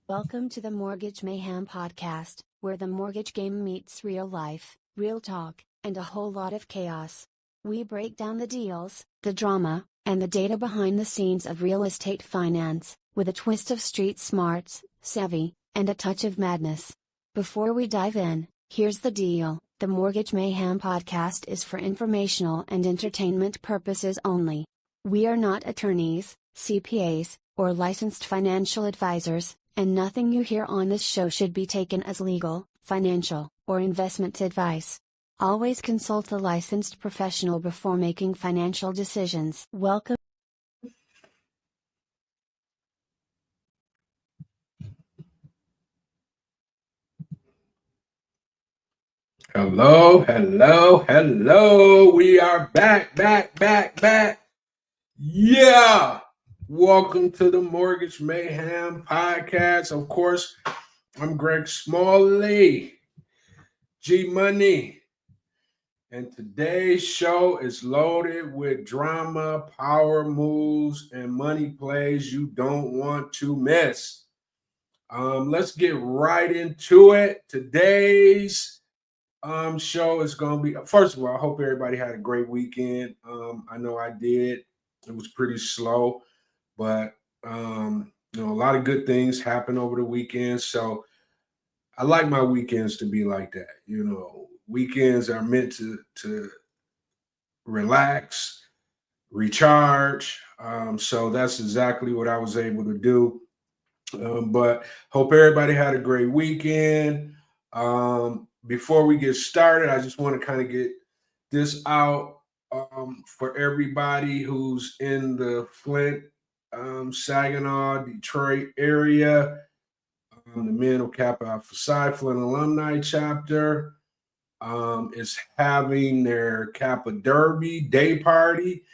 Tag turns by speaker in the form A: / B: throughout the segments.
A: Welcome to the Mortgage Mayhem podcast, where the mortgage game meets real life, real talk, and a whole lot of chaos. We break down the deals, the drama, and the data behind the scenes of real estate finance, with a twist of street smarts, savvy, and a touch of madness. Before we dive in, here's the deal. The Mortgage Mayhem podcast is for informational and entertainment purposes only. We are not attorneys, CPAs, or licensed financial advisors, and nothing you hear on this show should be taken as legal, financial, or investment advice. Always consult a licensed professional before making financial decisions. Welcome.
B: Hello. We are back. Yeah. Welcome to the Mortgage Mayhem podcast. Of course, I'm Greg Smalley, G Money. And today's show is loaded with drama, power moves, and money plays you don't want to miss. Let's get right into it. Today's show is going to be, first of all, I hope everybody had a great weekend. I know I did. It was pretty slow, but a lot of good things happened over the weekend. So I like my weekends to be like that. Weekends are meant to relax, recharge. So that's exactly what I was able to do. But hope everybody had a great weekend. Before we get started, I just want to kind of get this out for everybody who's in the Flint, Saginaw, Detroit area. The Men of Kappa Alpha Psi Flint Alumni Chapter is having their Kappa Derby Day Party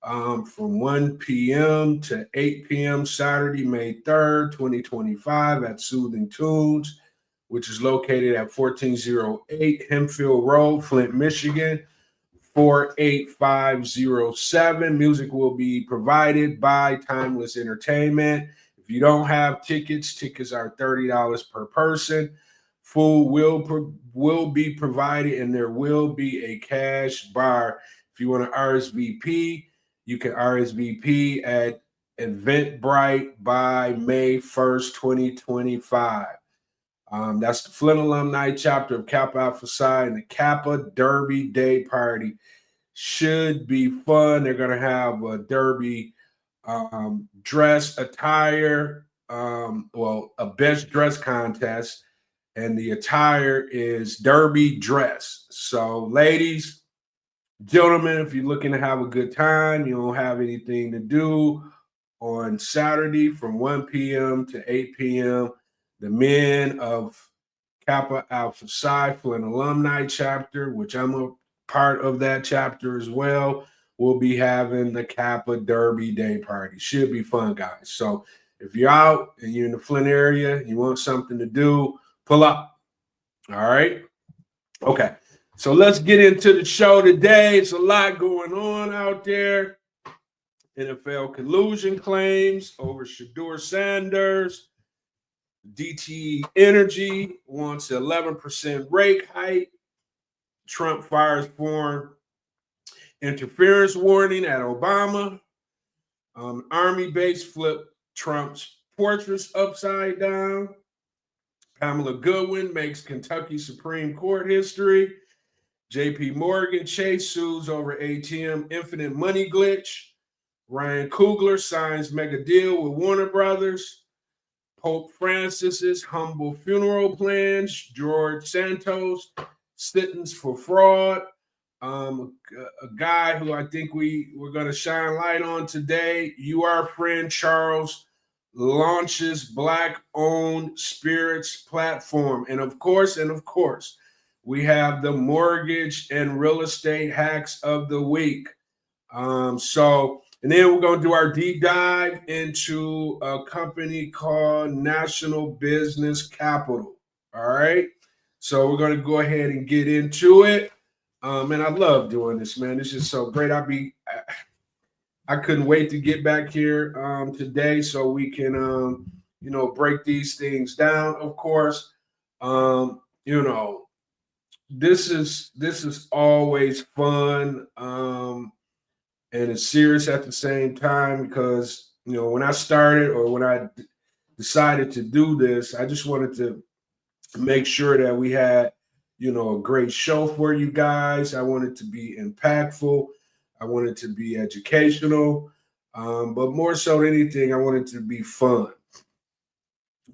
B: from 1 p.m. to 8 p.m. Saturday, May 3rd, 2025 at Soothing Tunes, which is located at 1408 Hempfield Road, Flint, Michigan, 48507. Music will be provided by Timeless Entertainment. If you don't have tickets are $30 per person. Food will be provided, and there will be a cash bar. If you want to RSVP, you can RSVP at Eventbrite by May 1st, 2025. That's the Flint Alumni Chapter of Kappa Alpha Psi, and the Kappa Derby Day Party should be fun. They're going to have a derby dress attire, a best dress contest, and the attire is derby dress. So ladies, gentlemen, if you're looking to have a good time, you don't have anything to do on Saturday from 1 p.m. to 8 p.m., the Men of Kappa Alpha Psi Flint Alumni Chapter, which I'm a part of that chapter as well, will be having the Kappa Derby Day Party. Should be fun, guys. So if you're out and you're in the Flint area, you want something to do, pull up. All right? Okay. So let's get into the show today. It's a lot going on out there. NFL collusion claims over Shedeur Sanders. DTE Energy wants 11% rate hike. Trump fires foreign interference warning at Obama. Army base flipped Trump's fortress upside down. Pamela Goodwine makes Kentucky Supreme Court history. JPMorgan Chase sues over ATM infinite money glitch. Ryan Coogler signs mega deal with Warner Brothers. Pope Francis's humble funeral plans. George Santos sentenced for fraud. A guy who I think we're going to shine light on today. You, our friend Charles launches Black-owned spirits platform. And of course, we have the mortgage and real estate hacks of the week. And then we're going to do our deep dive into a company called National Business Capital. All right. So we're going to go ahead and get into it. And I love doing this, man. It's just so great. I couldn't wait to get back here today so we can, break these things down. Of course, this is always fun. And it's serious at the same time because, when I started or when I decided to do this, I just wanted to make sure that we had, a great show for you guys. I wanted to be impactful. I wanted to be educational. But more so than anything, I wanted to be fun.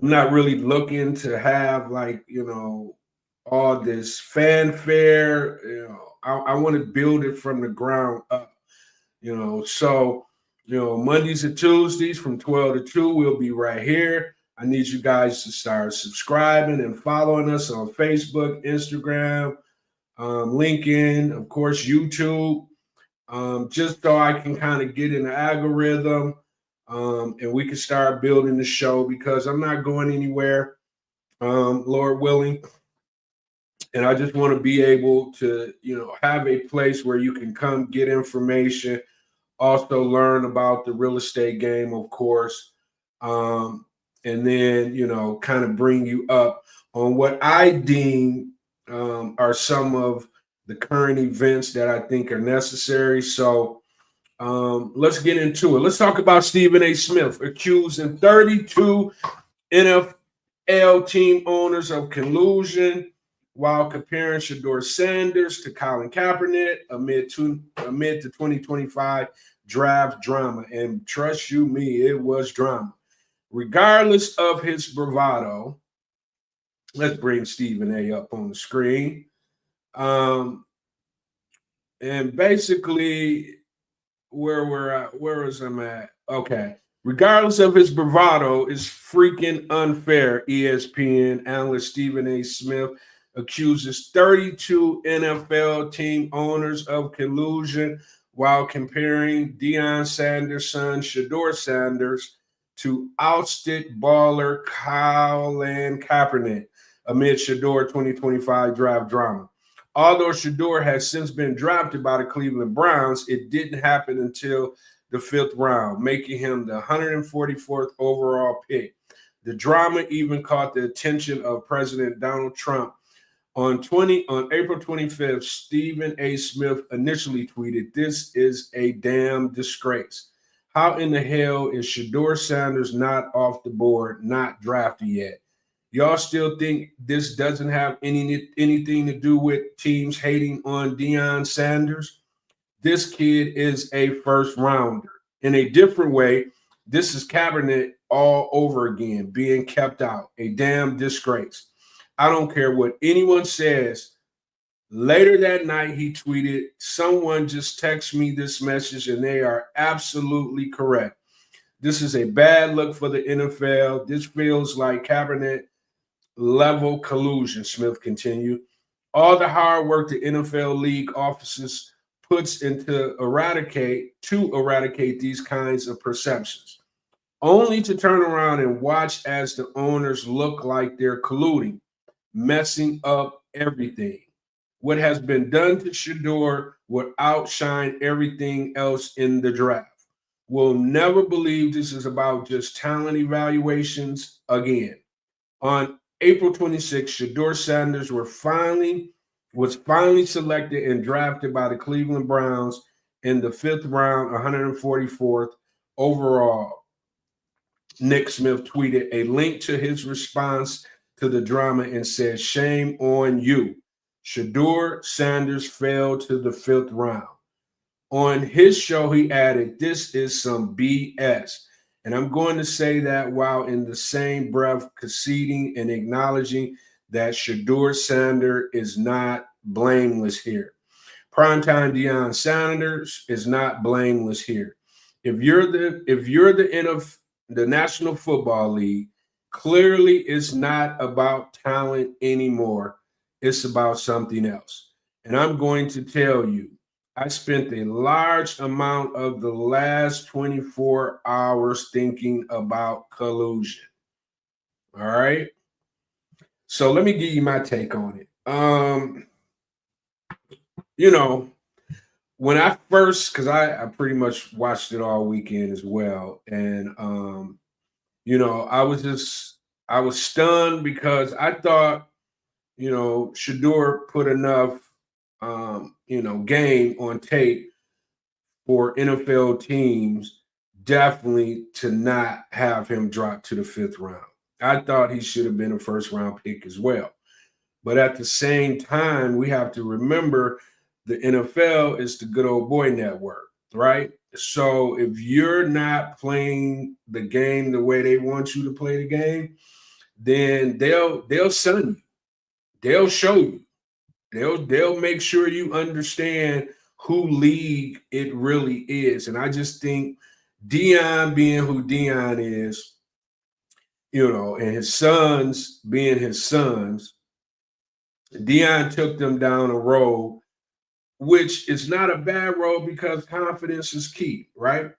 B: I'm not really looking to have all this fanfare. I want to build it from the ground up. So, Mondays and Tuesdays from 12 to 2, we'll be right here. I need you guys to start subscribing and following us on Facebook, Instagram, LinkedIn, of course, YouTube, just so I can kind of get in the algorithm and we can start building the show because I'm not going anywhere, Lord willing. And I just want to be able to, have a place where you can come get information, also learn about the real estate game, of course, and then, kind of bring you up on what I deem are some of the current events that I think are necessary. So let's get into it. Let's talk about Stephen A. Smith accusing 32 NFL team owners of collusion while comparing Shedeur Sanders to Colin Kaepernick amid the 2025 draft drama. And trust you me, it was drama. Regardless of his bravado, let's bring Stephen A. up on the screen. And basically, where is I'm at? Okay. Regardless of his bravado, is freaking unfair. ESPN analyst Stephen A. Smith accuses 32 NFL team owners of collusion while comparing Deion Sanders' son, Shedeur Sanders, to ousted baller Colin Kaepernick amid Shedeur 2025 draft drama. Although Shedeur has since been drafted by the Cleveland Browns, it didn't happen until the 5th round, making him the 144th overall pick. The drama even caught the attention of President Donald Trump. On April 25th, Stephen A. Smith initially tweeted, "This is a damn disgrace. How in the hell is Shedeur Sanders not off the board, not drafted yet? Y'all still think this doesn't have anything to do with teams hating on Deion Sanders? This kid is a first rounder. In a different way, this is Kaepernick all over again, being kept out. A damn disgrace. I don't care what anyone says." Later that night, he tweeted, "Someone just texted me this message and they are absolutely correct. This is a bad look for the NFL. This feels like Kaepernick level collusion," Smith continued. "All the hard work the NFL league offices puts into eradicate these kinds of perceptions, only to turn around and watch as the owners look like they're colluding, messing up everything. What has been done to Shedeur would outshine everything else in the draft. We'll never believe this is about just talent evaluations again." On April 26, Shedeur Sanders was finally selected and drafted by the Cleveland Browns in the 5th round, 144th overall. Nick Smith tweeted a link to his response to the drama and said, "Shame on you. Shedeur Sanders fell to the 5th round." On his show, he added, "This is some BS." And I'm going to say that while in the same breath conceding and acknowledging that Shedeur Sanders is not blameless here. Primetime Deion Sanders is not blameless here. If you're the the National Football League, clearly it's not about talent anymore. It's about something else. And I'm going to tell you, I spent a large amount of the last 24 hours thinking about collusion. All right. So let me give you my take on it. You know, when I first, because I pretty much watched it all weekend as well. And I was stunned because I thought, Shedeur put enough game on tape for NFL teams definitely to not have him drop to the fifth round. I thought he should have been a first round pick as well. But at the same time, we have to remember the NFL is the good old boy network, right? So if you're not playing the game the way they want you to play the game, then they'll sun you. They'll show you. They'll make sure you understand who league it really is. And I just think Dion being who Dion is, and his sons being his sons, Dion took them down a road, which is not a bad road because confidence is key, right?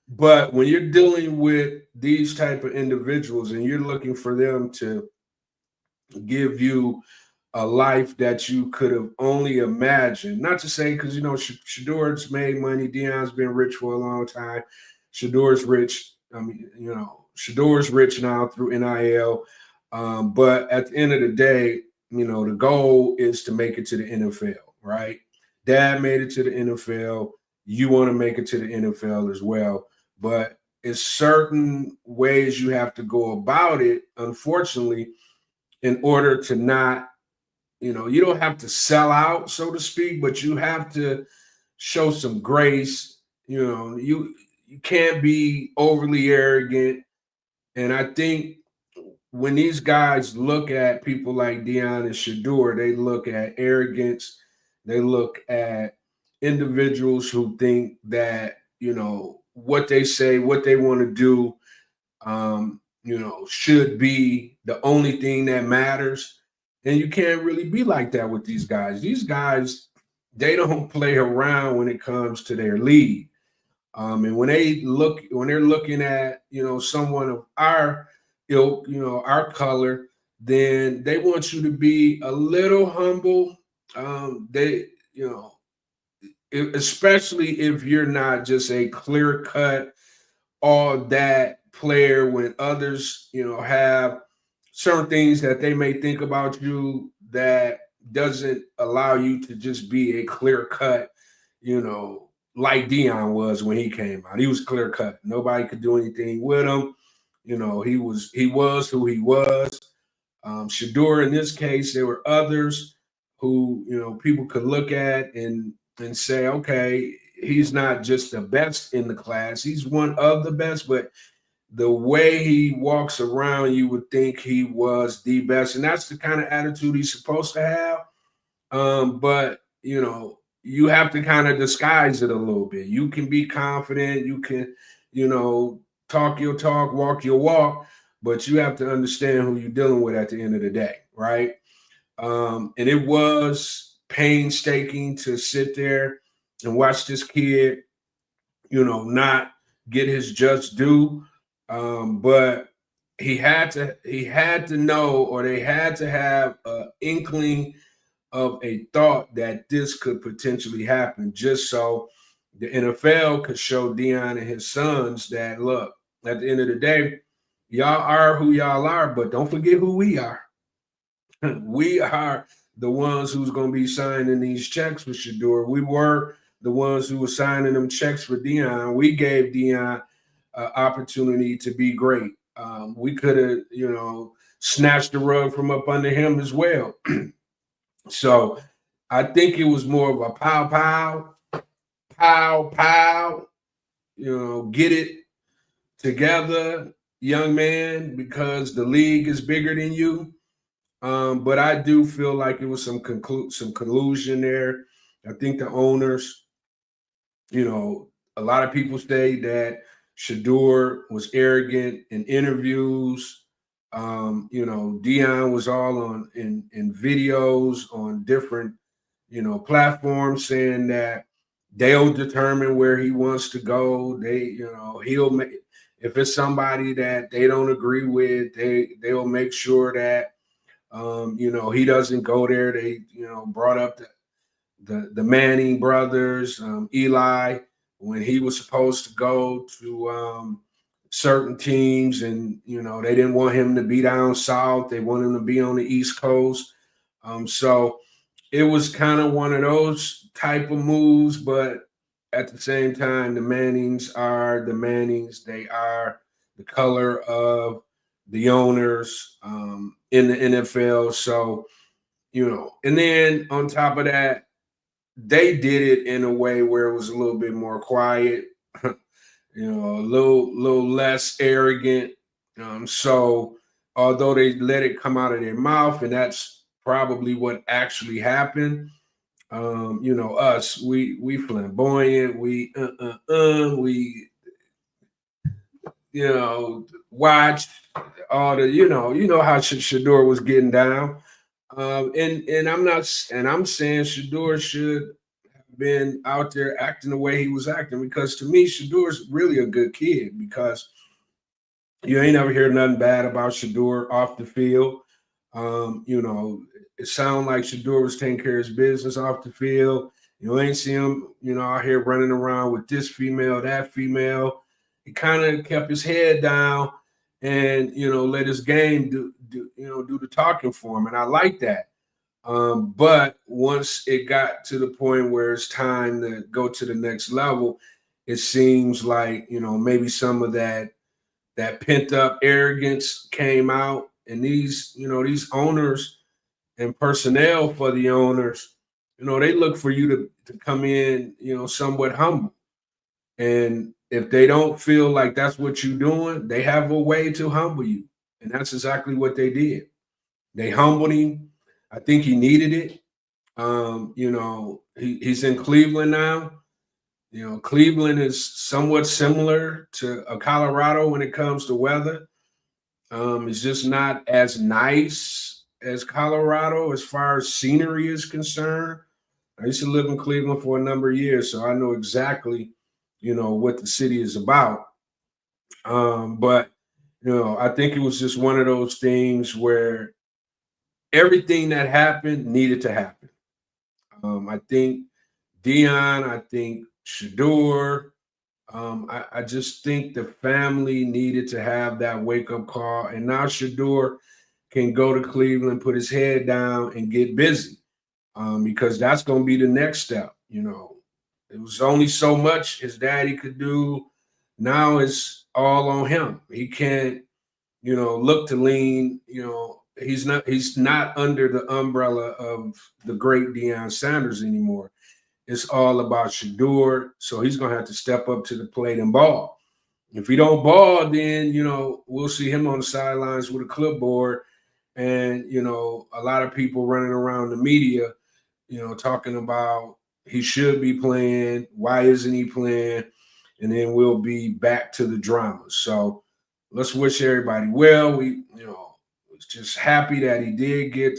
B: But when you're dealing with these type of individuals and you're looking for them to give you a life that you could have only imagined, not to say because Shedeur's made money, Dion's been rich for a long time. Shedeur's rich. Shedeur's rich now through NIL. But at the end of the day, the goal is to make it to the NFL, right? Dad made it to the NFL. You want to make it to the NFL as well. But it's certain ways you have to go about it, unfortunately, in order to not, you don't have to sell out, so to speak, but you have to show some grace. You can't be overly arrogant. And I think when these guys look at people like Dion and Shedeur, they look at arrogance. They look at individuals who think that, what they say, what they want to do, should be the only thing that matters. And you can't really be like that with these guys. These guys, they don't play around when it comes to their league. And when they're looking at, someone of our ilk, our color, then they want you to be a little humble. Especially if you're not just a clear cut, all that player when others, have certain things that they may think about you that doesn't allow you to just be a clear cut, like Dion was when he came out. He was clear cut. Nobody could do anything with him. He was who he was. Shedeur, in this case, there were others who, people could look at and say, okay, he's not just the best in the class. He's one of the best, but the way he walks around, you would think he was the best. And that's the kind of attitude he's supposed to have. But, you have to kind of disguise it a little bit. You can be confident. You can, talk your talk, walk your walk, but you have to understand who you're dealing with at the end of the day, right? And it was painstaking to sit there and watch this kid, not get his just due. But he had to know, or they had to have an inkling of a thought that this could potentially happen, just so the NFL could show Dion and his sons that, look, at the end of the day, y'all are who y'all are, but don't forget who we are. We are the ones who's going to be signing these checks for Shedeur. We were the ones who were signing them checks for Dion. We gave Dion an opportunity to be great. We could have, snatched the rug from up under him as well. So I think it was more of a pow, pow, get it together, young man, because the league is bigger than you. But I do feel like it was some collusion there. I think the owners, a lot of people say that Shedeur was arrogant in interviews. Dion was all on in videos on different, platforms saying that they'll determine where he wants to go. He'll make, if it's somebody that they don't agree with, they'll make sure that he doesn't go there. They, brought up the Manning brothers, Eli, when he was supposed to go to certain teams, and they didn't want him to be down south. They want him to be on the East Coast. So it was kind of one of those type of moves, but at the same time, the Mannings are the Mannings. They are the color of the owners in the NFL. So, and then on top of that, they did it in a way where it was a little bit more quiet, a little less arrogant. So although they let it come out of their mouth, and that's probably what actually happened. Us, we flamboyant, we watch all the, how Shedeur was getting down. And I'm saying Shedeur should have been out there acting the way he was acting, because to me, Shedeur's really a good kid, because you ain't never hear nothing bad about Shedeur off the field. It sounded like Shedeur was taking care of his business off the field. You ain't see him, out here running around with this female, that female. He kind of kept his head down and, let his game do the talking for him. And I like that. But once it got to the point where it's time to go to the next level, it seems like, maybe some of that pent up arrogance came out, and these owners and personnel for the owners, they look for you to come in, somewhat humble. And if they don't feel like that's what you're doing, they have a way to humble you. And that's exactly what they did. They humbled him. I think he needed it. He's in Cleveland now. Cleveland is somewhat similar to Colorado when it comes to weather. It's just not as nice as Colorado as far as scenery is concerned. I used to live in Cleveland for a number of years, so I know exactly, what the city is about. But I think it was just one of those things where everything that happened needed to happen. I think Dion, I think Shedeur, I just think the family needed to have that wake up call. And now Shedeur can go to Cleveland, put his head down, and get busy, because that's going to be the next step. It was only so much his daddy could do. Now it's all on him. He can't, look to lean. He's not under the umbrella of the great Deion Sanders anymore. It's all about Shedeur, so he's going to have to step up to the plate and ball. If he don't ball, then, we'll see him on the sidelines with a clipboard and, a lot of people running around the media, talking about he should be playing, why isn't he playing, and then we'll be back to the drama. So let's wish everybody well. We, was just happy that he did get,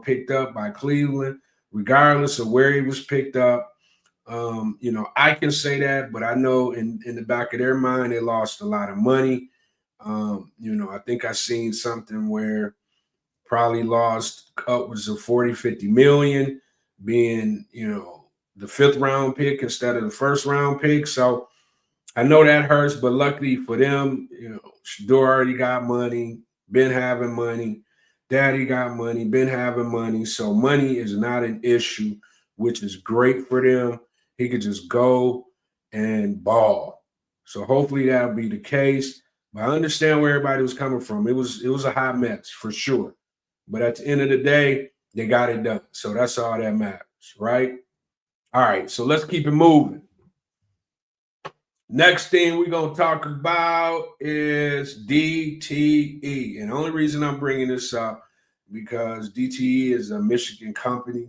B: picked up by Cleveland, regardless of where he was picked up. I can say that, but I know in the back of their mind, they lost a lot of money. I think I seen something where probably lost upwards of 40, 50 million, being, the 5th round pick instead of the 1st round pick. So I know that hurts, but luckily for them, Shedeur already got money, been having money. Daddy got money, been having money. So money is not an issue, which is great for them. He could just go and ball. So hopefully that'll be the case. But I understand where everybody was coming from. It was a hot mess for sure. But at the end of the day, they got it done. So that's all that matters, right? All right, so let's keep it moving. Next thing we're going to talk about is DTE. And the only reason I'm bringing this up, because DTE is a Michigan company.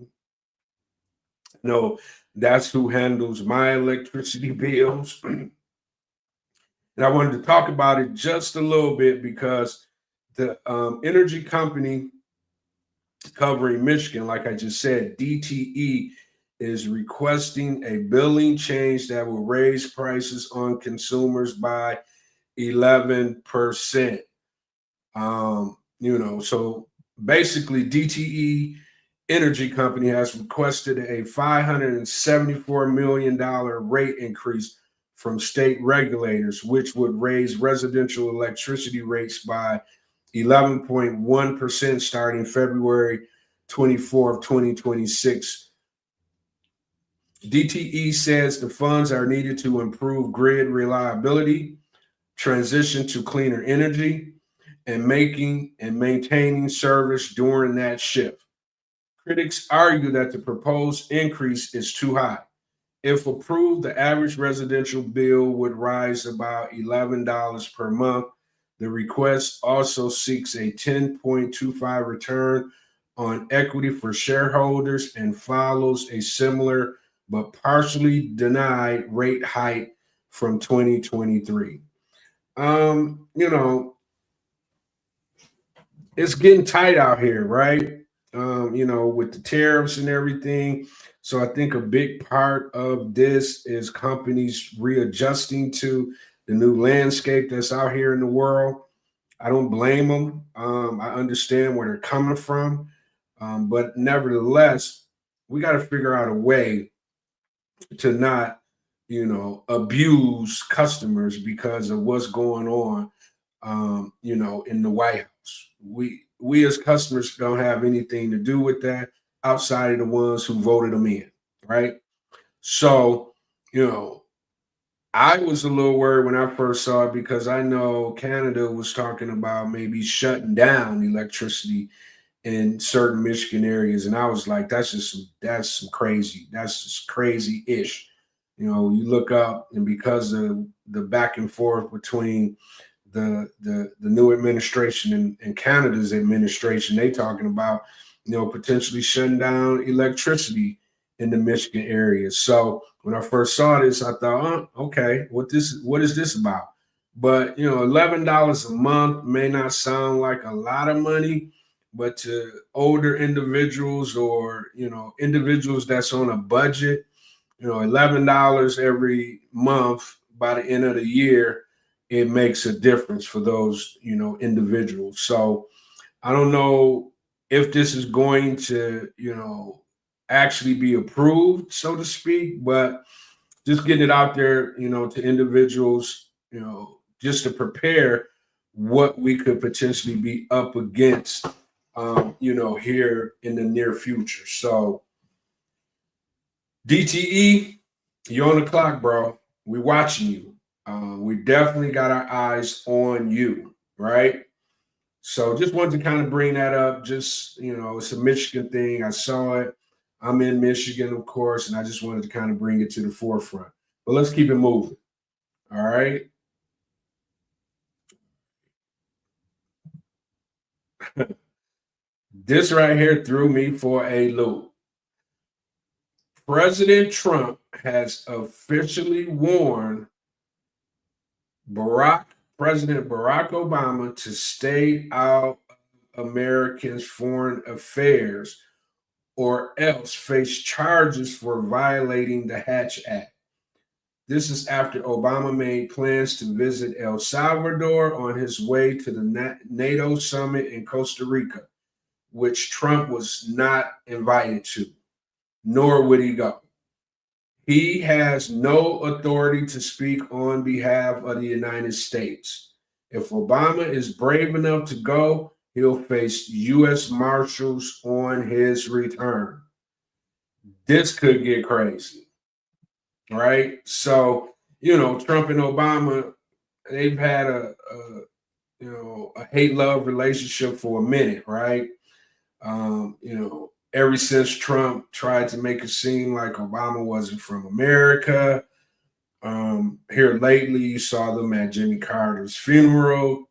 B: No, that's who handles my electricity bills. And I wanted to talk about it just a little bit because the energy company covering Michigan, like I just said, DTE, is requesting a billing change that will raise prices on consumers by 11%. So basically, DTE Energy Company has requested a $574 million rate increase from state regulators, which would raise residential electricity rates by 11.1% starting February 24th, 2026. DTE says the funds are needed to improve grid reliability, transition to cleaner energy, and making and maintaining service during that shift. Critics argue that the proposed increase is too high. If approved, the average residential bill would rise about $11 per month. The request also seeks a 10.25 return on equity for shareholders and follows a similar but partially denied rate hike from 2023. It's getting tight out here, right? With the tariffs and everything. So I think a big part of this is companies readjusting to the new landscape that's out here in the world. I don't blame them. I understand where they're coming from. But nevertheless, we got to figure out a way to not, abuse customers because of what's going on, in the White House. We as customers don't have anything to do with that outside of the ones who voted them in, right? So, I was a little worried when I first saw it because I know Canada was talking about maybe shutting down electricity in certain Michigan areas, and I was like, that's just crazy-ish. You look up, and because of the back and forth between the new administration and Canada's administration, they talking about potentially shutting down electricity in the Michigan area. So when I first saw this, I thought, okay, what is this about? But $11 a month may not sound like a lot of money, but to older individuals or individuals that's on a budget, $11 every month by the end of the year, it makes a difference for those individuals. So I don't know if this is going to actually be approved, so to speak, but just getting it out there to individuals, just to prepare what we could potentially be up against here in the near future. So DTE, you're on the clock, bro. We watching you. We definitely got our eyes on you, right? So just wanted to kind of bring that up. Just, it's a Michigan thing. I saw it. I'm in Michigan, of course, and I just wanted to kind of bring it to the forefront. But let's keep it moving. All right. This right here threw me for a loop. President Trump has officially warned President Barack Obama to stay out of Americans' foreign affairs or else face charges for violating the Hatch Act. This is after Obama made plans to visit El Salvador on his way to the NATO summit in Costa Rica, which Trump was not invited to, nor would he go. He has no authority to speak on behalf of the United States. If Obama is brave enough to go, he'll face U.S. Marshals on his return. This could get crazy, right? So, Trump and Obama, they've had a hate-love relationship for a minute, right? Ever since Trump tried to make it seem like Obama wasn't from America. Here lately, you saw them at Jimmy Carter's funeral,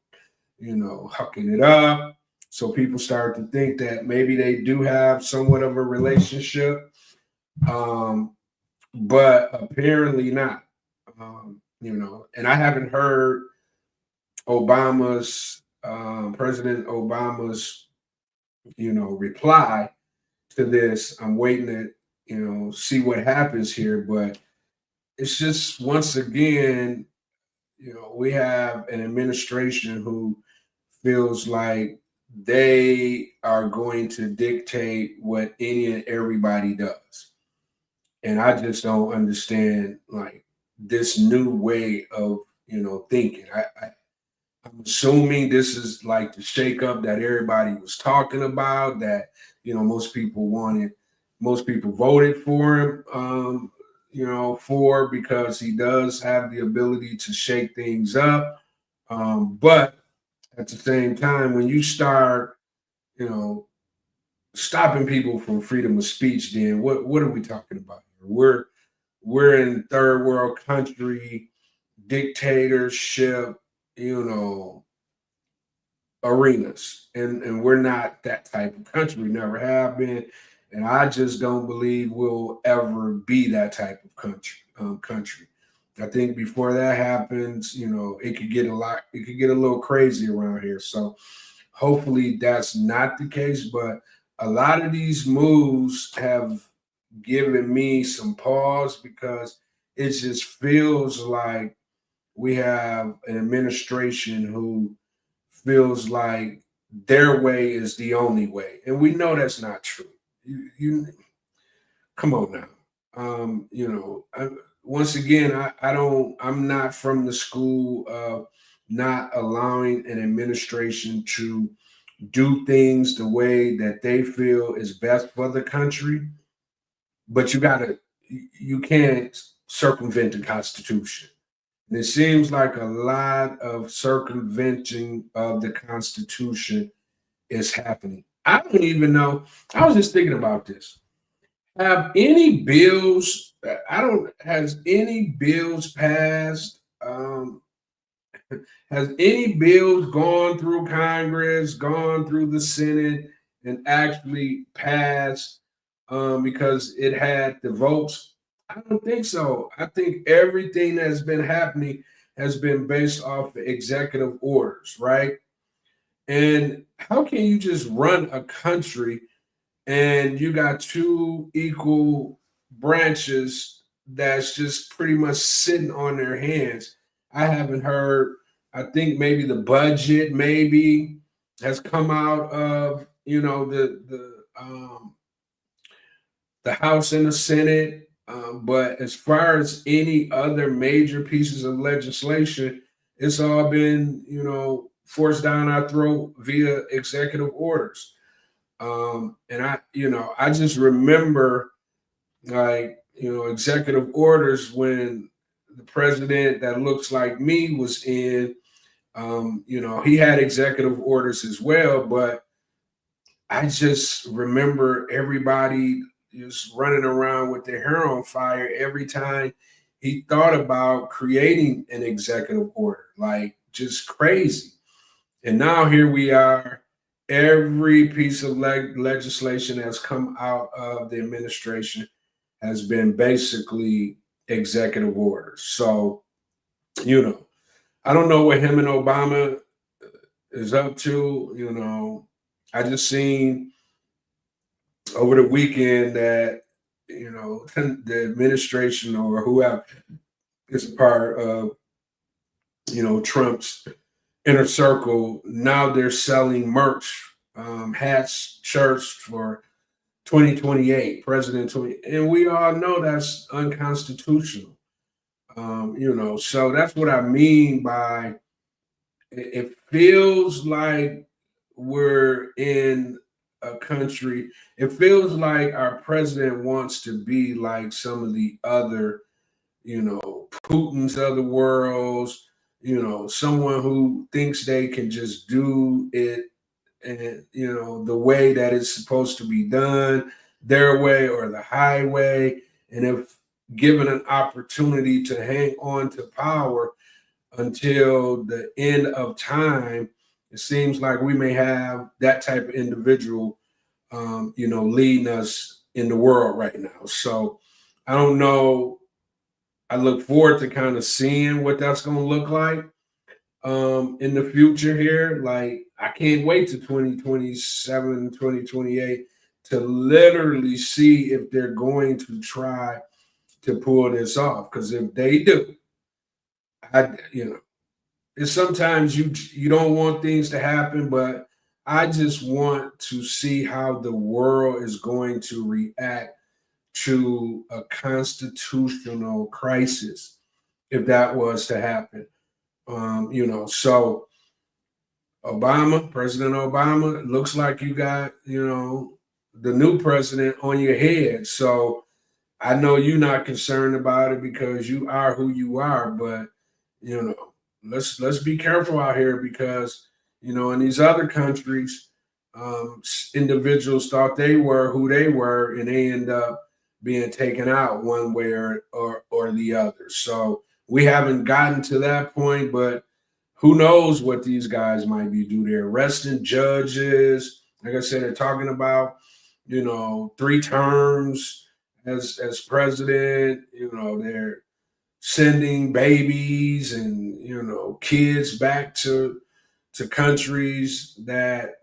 B: hucking it up. So people started to think that maybe they do have somewhat of a relationship, but apparently not. and I haven't heard Obama's President Obama's, reply to this. I'm waiting to, see what happens here, but it's just once again, we have an administration who feels like they are going to dictate what any and everybody does. And I just don't understand like this new way of, thinking. I'm assuming this is like the shakeup that everybody was talking about, that, most people wanted, most people voted for him, for, because he does have the ability to shake things up. But at the same time, when you start, you know, stopping people from freedom of speech, then what are we talking about here? We're in third world country dictatorship, you know, arenas, and we're not that type of country. We never have been, and I just don't believe we'll ever be that type of country. I think before that happens, it could get a little crazy around here. So hopefully that's not the case, but a lot of these moves have given me some pause, because it just feels like we have an administration who feels like their way is the only way, and we know that's not true. You come on now. Once again, I'm not from the school of not allowing an administration to do things the way that they feel is best for the country, but you can't circumvent the Constitution. And it seems like a lot of circumventing of the Constitution is happening. I don't even know. I was just thinking about this. Have any bills? I don't. Has any bills passed? Has any bills gone through Congress, gone through the Senate, and actually passed because it had the votes? I don't think so. I think everything that's been happening has been based off the executive orders, right? And how can you just run a country and you got two equal branches that's just pretty much sitting on their hands? I haven't heard. I think maybe the budget maybe has come out of the House and the Senate, but as far as any other major pieces of legislation, it's all been forced down our throat via executive orders. And I just remember, like, executive orders when the president that looks like me was in. He had executive orders as well, but I just remember everybody just running around with their hair on fire every time he thought about creating an executive order, like just crazy. And now here we are. Every piece of legislation that's come out of the administration has been basically executive orders. So, I don't know what him and Obama is up to. I just seen over the weekend that, the administration or whoever is a part of, Trump's inner circle, now they're selling merch, hats, shirts for 2028, President 20, and we all know that's unconstitutional. So that's what I mean by it feels like we're in a country. It feels like our president wants to be like some of the other, Putin's other worlds, someone who thinks they can just do it and the way that it's supposed to be done, their way or the highway. And if given an opportunity to hang on to power until the end of time, it seems like we may have that type of individual, leading us in the world right now. So I don't know I look forward to kind of seeing what that's going to look like in the future here. Like, I can't wait to 2027, 2028 to literally see if they're going to try to pull this off. Because if they do, it's sometimes you don't want things to happen, but I just want to see how the world is going to react to a constitutional crisis if that was to happen. So President Obama, it looks like you got, the new president on your head. So I know you're not concerned about it because you are who you are, but let's be careful out here because in these other countries, individuals thought they were who they were, and they end up being taken out one way or the other. So we haven't gotten to that point, but who knows what these guys might be doing? They're arresting judges. Like I said, they're talking about 3 terms as president. They're sending babies and kids back to countries that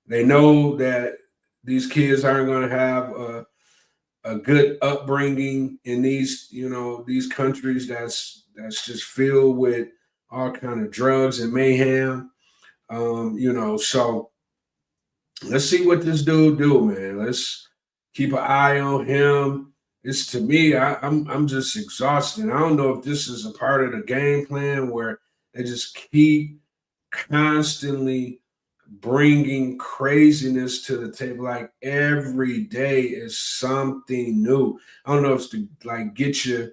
B: they know that these kids aren't going to have a good upbringing in these countries that's just filled with all kind of drugs and mayhem. So let's see what this dude do, man. Let's keep an eye on him. It's, to me, I'm just exhausted. I don't know if this is a part of the game plan where they just keep constantly bringing craziness to the table. Like, every day is something new. I don't know if it's to like get your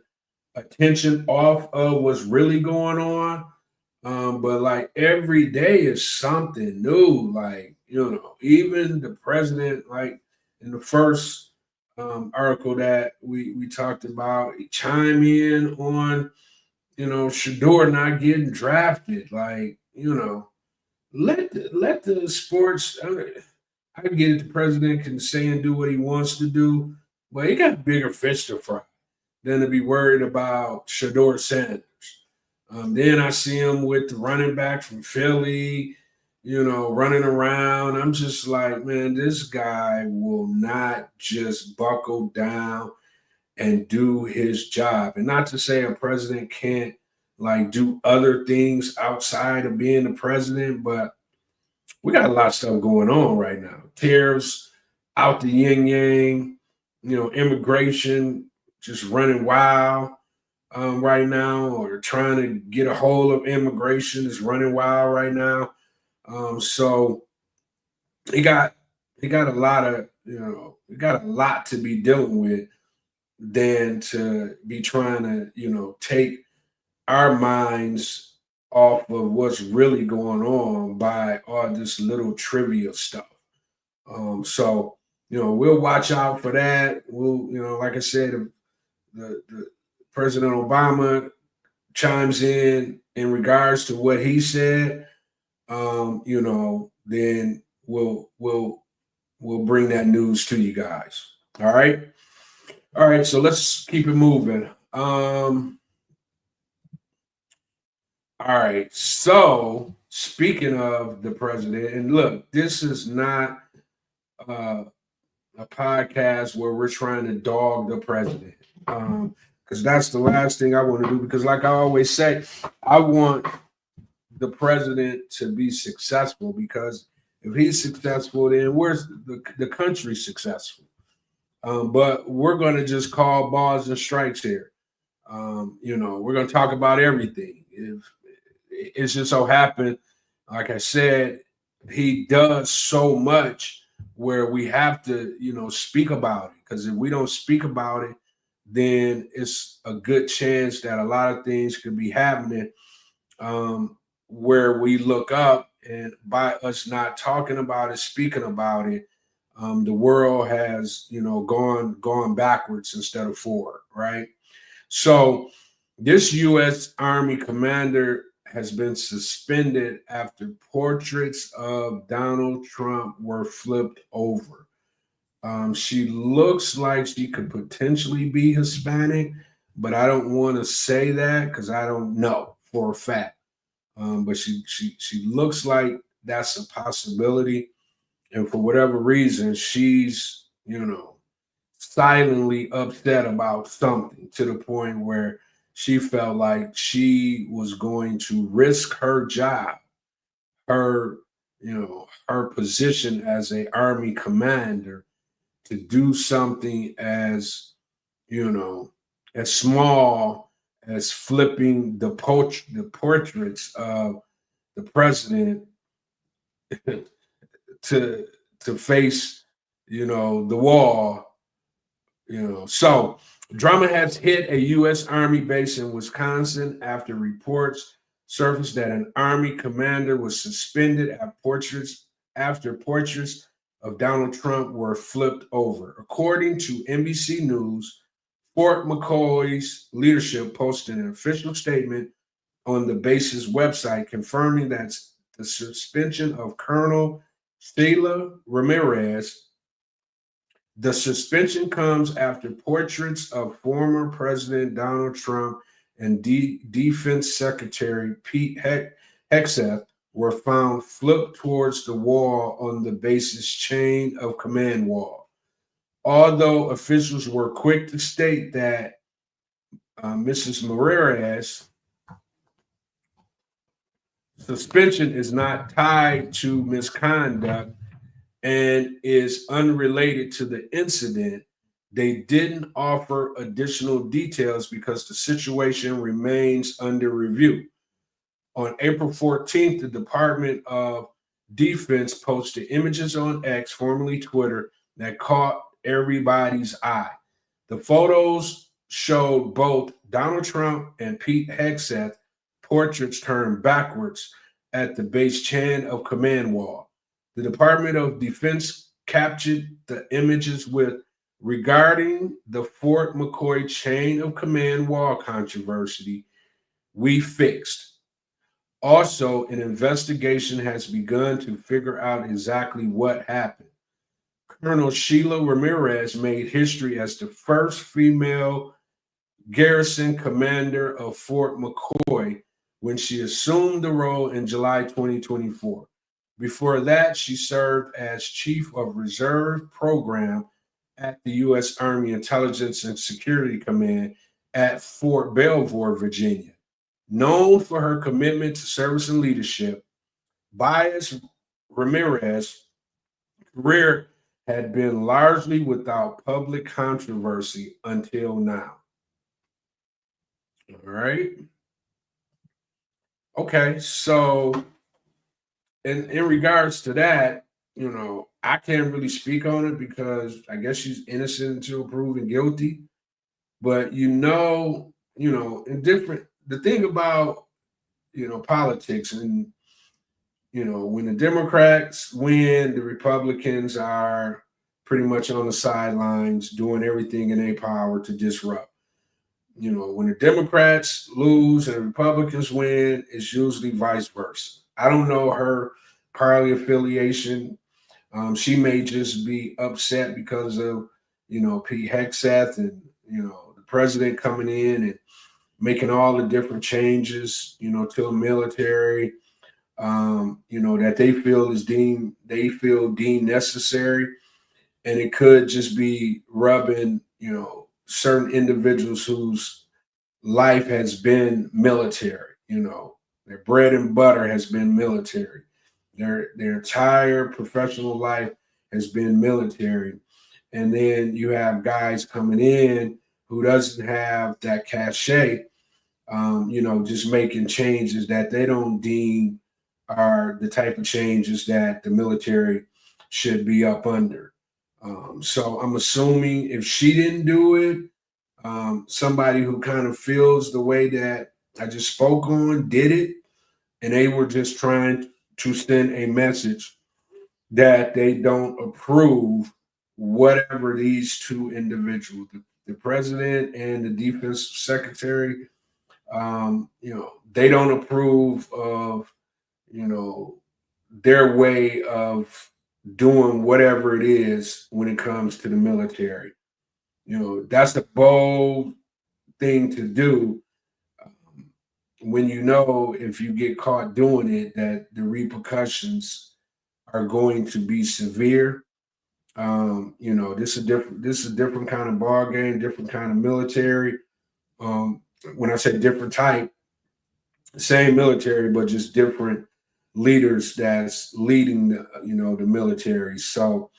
B: attention off of what's really going on. But like every day is something new. Like, even the president, like in the first article that we talked about, he chimed in on, Shedeur not getting drafted. Like, let the sports. I get it. The president can say and do what he wants to do, but he got bigger fish to fry than to be worried about Shedeur Sanders. Then I see him with the running back from Philly, running around. I'm just like, man, this guy will not just buckle down and do his job. And not to say a president can't like do other things outside of being the president, but we got a lot of stuff going on right now. Tariffs out the yin yang, immigration just running wild right now, or trying to get a hold of immigration is running wild right now. So he got a lot of he got a lot to be dealing with than to be trying to take our minds off of what's really going on by all this little trivia stuff. So we'll watch out for that. We'll like I said, the President Obama chimes in regards to what he said, then we'll bring that news to you guys. All right. All right. So let's keep it moving. All right. So speaking of the president, and look, this is not a podcast where we're trying to dog the president. Because that's the last thing I want to do. Because like I always say, I want the president to be successful, because if he's successful, then where's the country successful? But we're going to just call balls and strikes here. We're going to talk about everything. If it's just so happened, like I said, he does so much where we have to, speak about it. Because if we don't speak about it, then it's a good chance that a lot of things could be happening where we look up, and by us not talking about it, speaking about it, the world has, gone backwards instead of forward, right? So this U.S. Army commander has been suspended after portraits of Donald Trump were flipped over. She looks like she could potentially be Hispanic, but I don't want to say that because I don't know for a fact. But she looks like that's a possibility, and for whatever reason, she's silently upset about something to the point where she felt like she was going to risk her job, her her position as a army commander, to do something as as small as flipping the portraits of the president to face the wall. So drama has hit a U.S. Army base in Wisconsin after reports surfaced that an Army commander was suspended after portraits of Donald Trump were flipped over. According to NBC News, Fort McCoy's leadership posted an official statement on the base's website confirming that the suspension of Colonel Sheila Ramirez. The suspension comes after portraits of former President Donald Trump and Defense Secretary Pete Hegseth were found flipped towards the wall on the base's chain of command wall. Although officials were quick to state that Mrs. Ramirez's suspension is not tied to misconduct and is unrelated to the incident, they didn't offer additional details because the situation remains under review. On April 14th, the Department of Defense posted images on X, formerly Twitter, that caught everybody's eye. The photos showed both Donald Trump and Pete Hegseth portraits turned backwards at the base chain of command wall. The Department of Defense captured the images with regarding the Fort McCoy chain of command wall controversy, we fixed. Also, an investigation has begun to figure out exactly what happened. Colonel Sheila Ramirez made history as the first female garrison commander of Fort McCoy when she assumed the role in July 2024. Before that, she served as Chief of Reserve Program at the U.S. Army Intelligence and Security Command at Fort Belvoir, Virginia. Known for her commitment to service and leadership, Bias Ramirez's career had been largely without public controversy until now. All right. Okay, so in regards to that, I can't really speak on it because I guess she's innocent until proven guilty. But in different the thing about politics and when the Democrats win, the Republicans are pretty much on the sidelines doing everything in their power to disrupt. When the Democrats lose and the Republicans win, it's usually vice versa. I don't know her party affiliation. She may just be upset because of, Pete Hegseth and, the president coming in and making all the different changes, to the military, that they feel deemed necessary. And it could just be rubbing, certain individuals whose life has been military, their bread and butter has been military. Their entire professional life has been military. And then you have guys coming in who doesn't have that cachet, just making changes that they don't deem are the type of changes that the military should be up under. So I'm assuming if she didn't do it, somebody who kind of feels the way that I just spoke on did it, and they were just trying to send a message that they don't approve whatever these two individuals, the president and the defense secretary, they don't approve of, their way of doing whatever it is when it comes to the military. That's a bold thing to do when you know if you get caught doing it that the repercussions are going to be severe. This is a different kind of ball game, different kind of military. When I say different type, same military, but just different leaders that's leading the military. So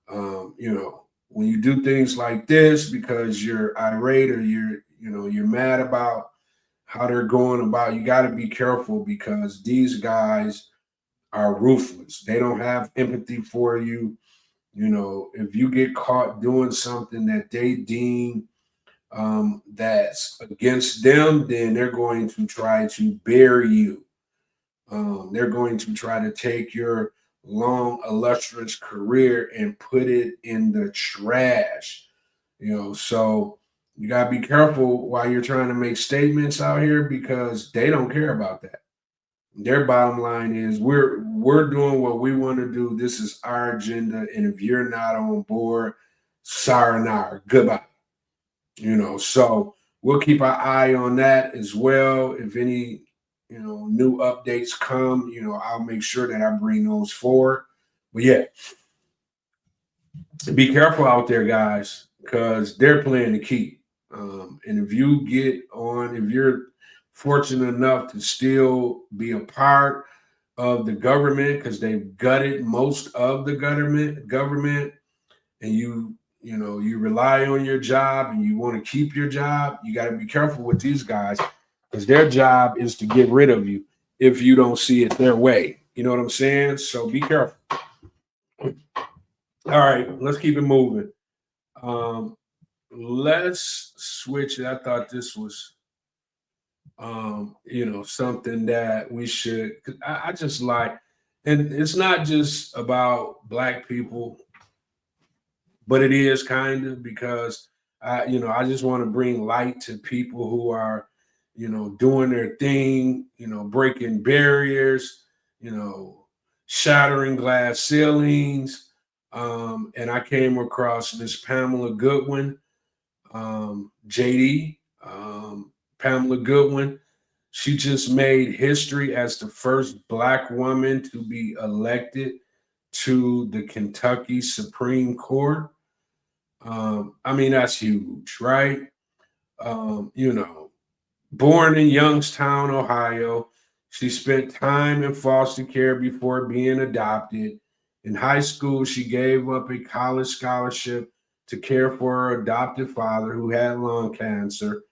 B: when you do things like this because you're irate or you're mad about how they're going about, you got to be careful because these guys are ruthless. They don't have empathy for you. If you get caught doing something that they deem that's against them, then they're going to try to bury you. They're going to try to take your long, illustrious career and put it in the trash. So you got to be careful while you're trying to make statements out here because they don't care about that. Their bottom line is we're doing what we want to do. This is our agenda, and if you're not on board, sayonara, goodbye. So we'll keep our eye on that as well. If any new updates come, I'll make sure that I bring those forward. But yeah, be careful out there, guys, because they're playing the key. And if you're fortunate enough to still be a part of the government, because they've gutted most of the government, and you rely on your job and you want to keep your job, you got to be careful with these guys because their job is to get rid of you if you don't see it their way. You know what I'm saying? So be careful. All right, let's keep it moving. Let's switch it. I thought this was something that we should. I just like, and it's not just about Black people, but it is kind of because I just want to bring light to people who are, doing their thing, breaking barriers, shattering glass ceilings. And I came across this Pamela Goodwine, JD, Pamela Goodwine. She just made history as the first Black woman to be elected to the Kentucky Supreme Court. That's huge, right? Born in Youngstown, Ohio, she spent time in foster care before being adopted. In high school, she gave up a college scholarship to care for her adopted father who had lung cancer.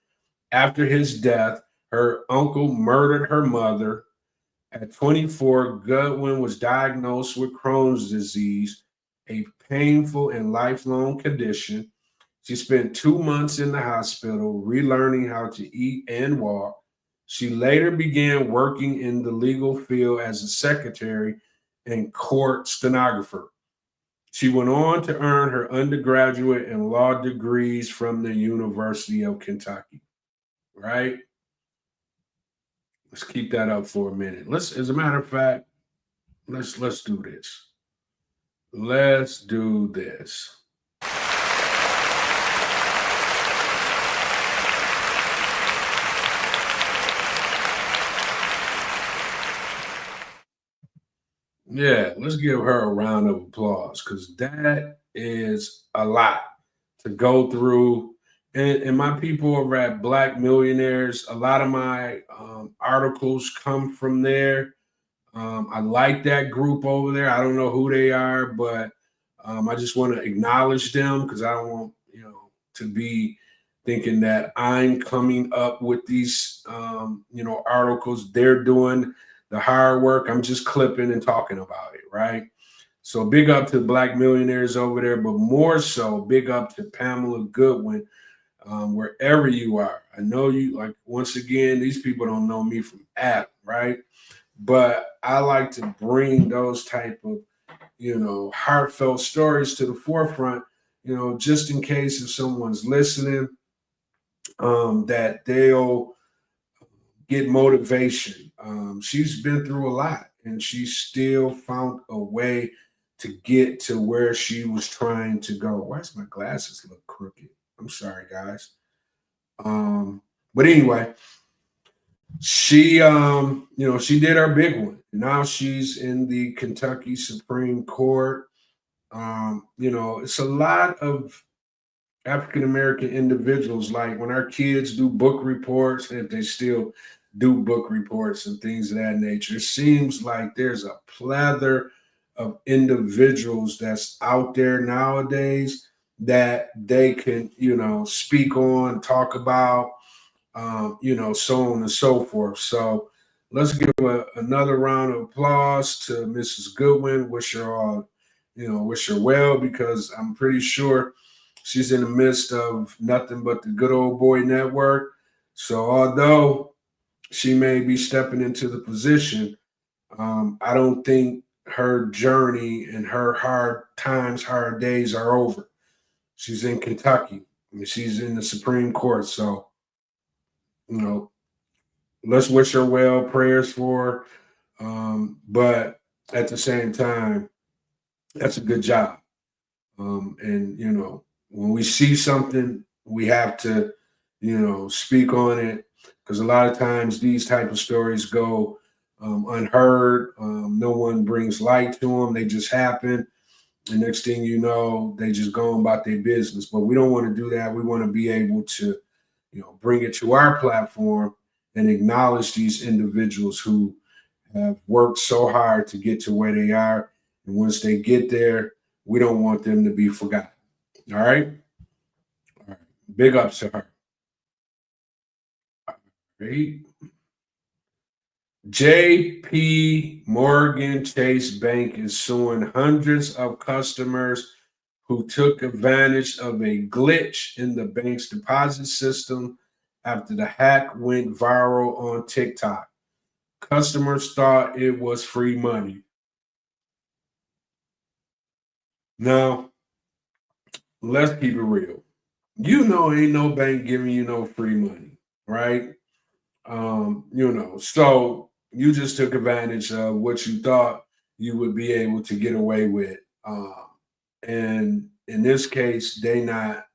B: After his death, her uncle murdered her mother. At 24, Goodwin was diagnosed with Crohn's disease, a painful and lifelong condition. She spent 2 months in the hospital, relearning how to eat and walk. She later began working in the legal field as a secretary and court stenographer. She went on to earn her undergraduate and law degrees from the University of Kentucky. Right? Let's keep that up for a minute. As a matter of fact, let's do this. Let's do this. Yeah, let's give her a round of applause because that is a lot to go through. And my people over at Black Millionaires, a lot of my articles come from there. I like that group over there. I don't know who they are, but I just want to acknowledge them because I don't want to be thinking that I'm coming up with these articles. They're doing the hard work. I'm just clipping and talking about it, right? So big up to Black Millionaires over there, but more so big up to Pamela Goodwine, wherever you are. I know you, like, once again, these people don't know me from Adam, right? But I like to bring those type of, heartfelt stories to the forefront, just in case if someone's listening, that they'll get motivation. She's been through a lot and she still found a way to get to where she was trying to go. Why does my glasses look crooked? I'm sorry, guys. But anyway, she she did her big one. Now she's in the Kentucky Supreme Court. It's a lot of African American individuals, like when our kids do book reports, if they still do book reports and things of that nature, it seems like there's a plethora of individuals that's out there nowadays that they can, speak on, talk about, so on and so forth. So let's give another round of applause to Mrs. Goodwin. Wish her well, because I'm pretty sure she's in the midst of nothing but the good old boy network. So although she may be stepping into the position, I don't think her journey and her hard times, hard days are over. She's in Kentucky. I mean, she's in the Supreme Court. So, you know, let's wish her well, prayers for her. But at the same time, that's a good job. And when we see something, we have to, speak on it, because a lot of times these type of stories go unheard. No one brings light to them; they just happen. And next thing you know, they just go about their business. But we don't want to do that. We want to be able to, bring it to our platform and acknowledge these individuals who have worked so hard to get to where they are. And once they get there, we don't want them to be forgotten. All right. All right. Big ups to her. Right. JP Morgan Chase Bank is suing hundreds of customers who took advantage of a glitch in the bank's deposit system after the hack went viral on TikTok. Customers thought it was free money. Now, let's keep it real. Ain't no bank giving you no free money, right? So you just took advantage of what you thought you would be able to get away with. And in this case, they not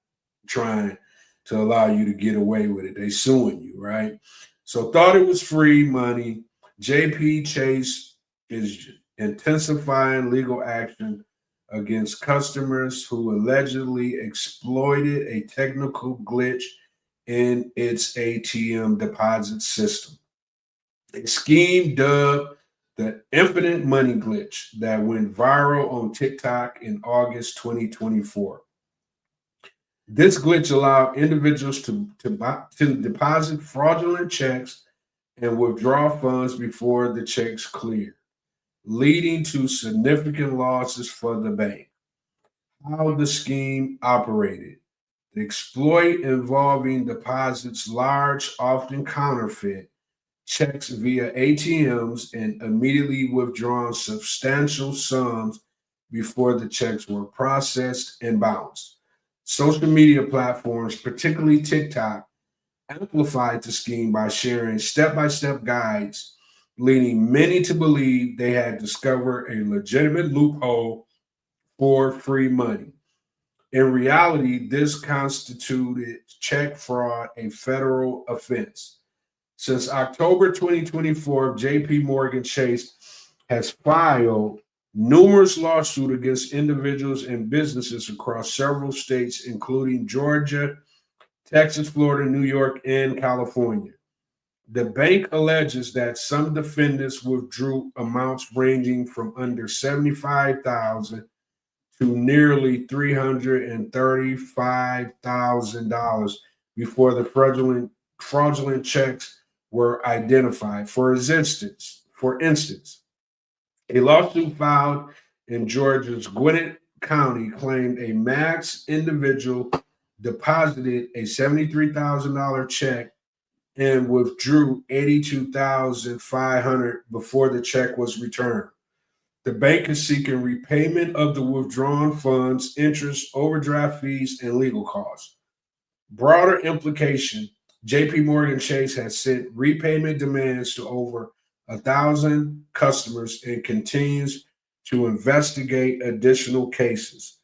B: trying to allow you to get away with it. They suing you, right? So thought it was free money. JP Chase is intensifying legal action against customers who allegedly exploited a technical glitch in its ATM deposit system. A scheme dubbed the Infinite Money Glitch that went viral on TikTok in August 2024. This glitch allowed individuals to deposit fraudulent checks and withdraw funds before the checks cleared, leading to significant losses for the bank. How the scheme operated. The exploit involving deposits large, often counterfeit, checks via ATMs and immediately withdrawn substantial sums before the checks were processed and bounced. Social media platforms, particularly TikTok, amplified the scheme by sharing step by step guides, leading many to believe they had discovered a legitimate loophole for free money. In reality, this constituted check fraud, a federal offense. Since October 2024, JP Morgan Chase has filed numerous lawsuits against individuals and businesses across several states, including Georgia, Texas, Florida, New York, and California. The bank alleges that some defendants withdrew amounts ranging from under $75,000 to nearly $335,000 before the fraudulent checks were identified. For instance, a lawsuit filed in Georgia's Gwinnett County claimed a max individual deposited a $73,000 check and withdrew $82,500 before the check was returned. The bank is seeking repayment of the withdrawn funds, interest, overdraft fees, and legal costs. Broader implication, JP Morgan Chase has sent repayment demands to over 1,000 customers and continues to investigate additional cases.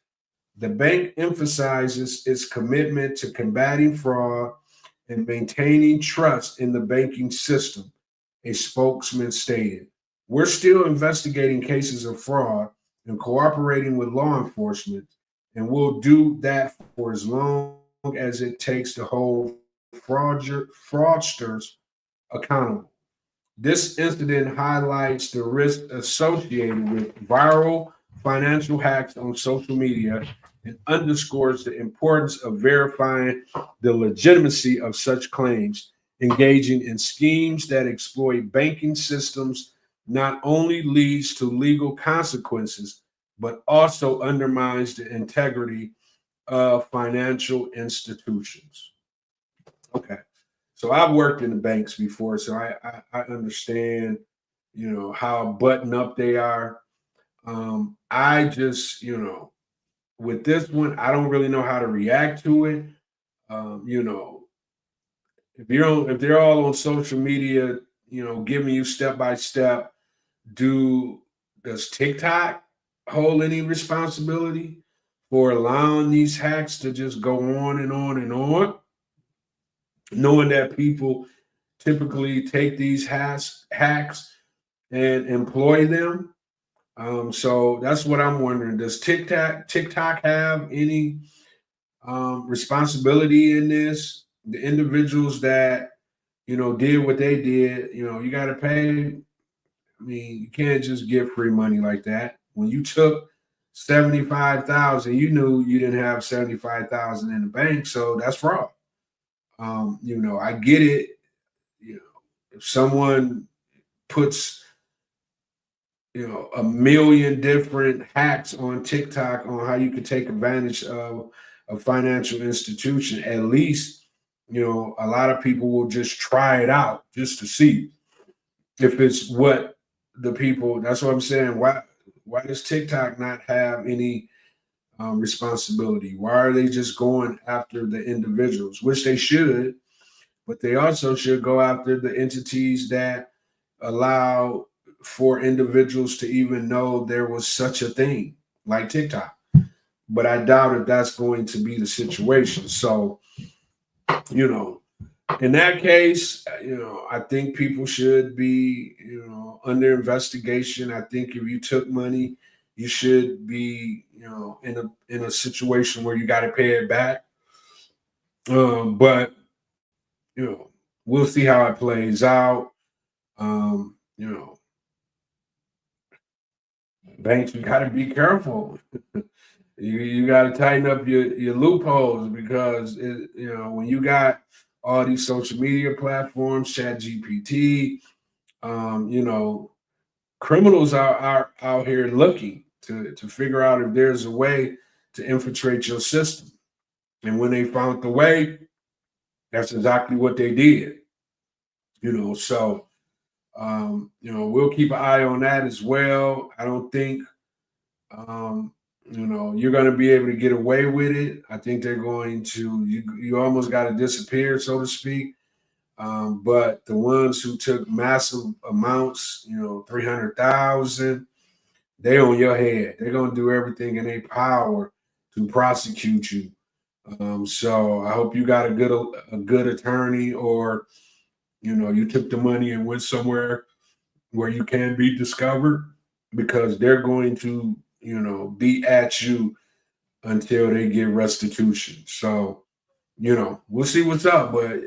B: The bank emphasizes its commitment to combating fraud and maintaining trust in the banking system, a spokesman stated. We're still investigating cases of fraud and cooperating with law enforcement, and we'll do that for as long as it takes to hold fraudsters accountable. This incident highlights the risk associated with viral financial hacks on social media and underscores the importance of verifying the legitimacy of such claims. Engaging in schemes that exploit banking systems not only leads to legal consequences, but also undermines the integrity of financial institutions. Okay. So I've worked in the banks before, so I understand, how buttoned up they are. I just, with this one, I don't really know how to react to it. You know, if they're all on social media, giving you step by step, does TikTok hold any responsibility for allowing these hacks to just go on and on and on, knowing that people typically take these hacks and employ them? So that's what I'm wondering. Does TikTok have any responsibility in this? The individuals that did what they did, you got to pay. I mean, you can't just give free money like that. When you took 75,000, you knew you didn't have 75,000 in the bank, so that's fraud. I get it. If someone puts a million different hacks on TikTok on how you can take advantage of a financial institution, at least, a lot of people will just try it out just to see if it's what the people, that's what I'm saying. Why does TikTok not have any responsibility? Why are they just going after the individuals, which they should, but they also should go after the entities that allow for individuals to even know there was such a thing like TikTok. But I doubt if that's going to be the situation. So, in that case, I think people should be, under investigation. I think if you took money, you should be, in a situation where you got to pay it back. But we'll see how it plays out. Banks, you got to be careful. You got to tighten up your loopholes because when you got all these social media platforms, Chat GPT, criminals are out here looking to figure out if there's a way to infiltrate your system. And when they found the way, that's exactly what they did. So we'll keep an eye on that as well. I don't think you're going to be able to get away with it. I think they're going to, you almost got to disappear, so to speak. But the ones who took massive amounts, 300,000, they on your head. They're going to do everything in their power to prosecute you. So I hope you got a good attorney, or, you took the money and went somewhere where you can be discovered, because they're going to, be at you until they get restitution. So, we'll see what's up. But,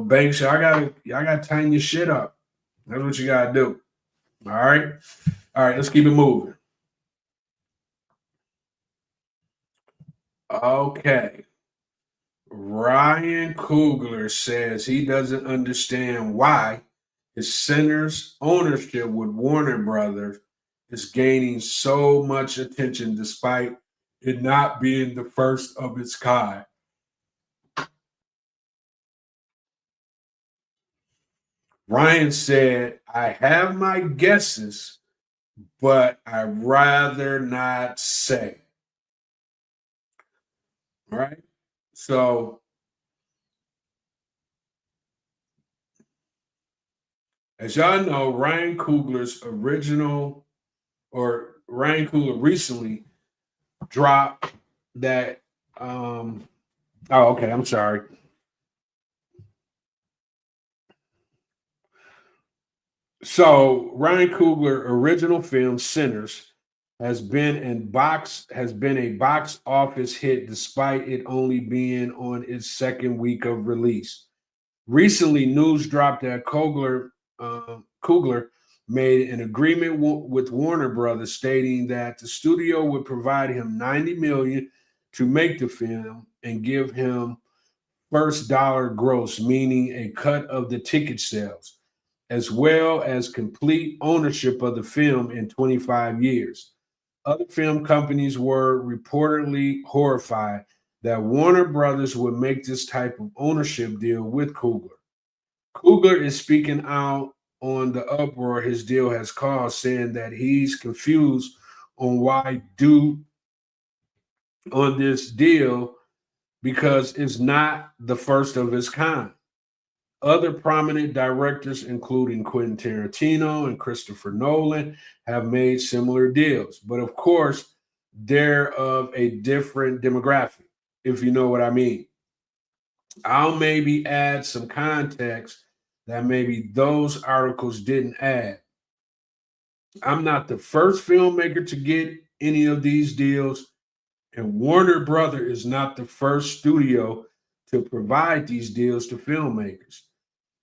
B: banks, y'all gotta tighten your shit up. That's what you gotta do. All right. All right, let's keep it moving. Okay. Ryan Coogler says he doesn't understand why his center's ownership with Warner Brothers is gaining so much attention despite it not being the first of its kind. Ryan said, I have my guesses, but I'd rather not say. All right. So, as y'all know, Ryan Coogler's Ryan Coogler recently dropped that. Oh, okay. I'm sorry. So Ryan Coogler original film Sinners has been a box office hit despite it only being on its second week of release. Recently, news dropped that Coogler made an agreement with Warner Brothers, stating that the studio would provide him 90 million to make the film and give him first dollar gross, meaning a cut of the ticket sales, as well as complete ownership of the film in 25 years. Other film companies were reportedly horrified that Warner Brothers would make this type of ownership deal with Coogler. Coogler is speaking out on the uproar his deal has caused, saying that he's confused on why do on this deal because it's not the first of its kind. Other prominent directors, including Quentin Tarantino and Christopher Nolan, have made similar deals. But of course, they're of a different demographic, if you know what I mean. I'll maybe add some context that maybe those articles didn't add. I'm not the first filmmaker to get any of these deals, and Warner Brother is not the first studio to provide these deals to filmmakers.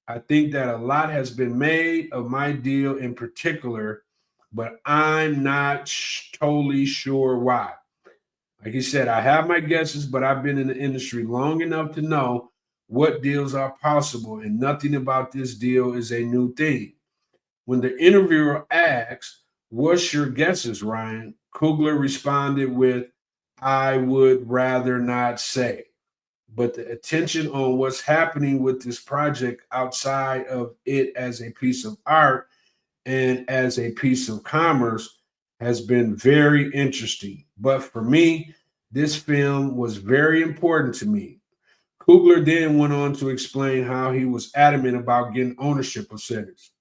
B: I think that a lot has been made of my deal in particular, but I'm not totally sure why. Like he said, I have my guesses, but I've been in the industry long enough to know what deals are possible, and nothing about this deal is a new thing. When the interviewer asked, "What's your guesses, Ryan?" Coogler responded with, "I would rather not say." But the attention on what's happening with this project outside of it as a piece of art and as a piece of commerce has been very interesting. But for me, this film was very important to me. Coogler then went on to explain how he was adamant about getting ownership of Sinners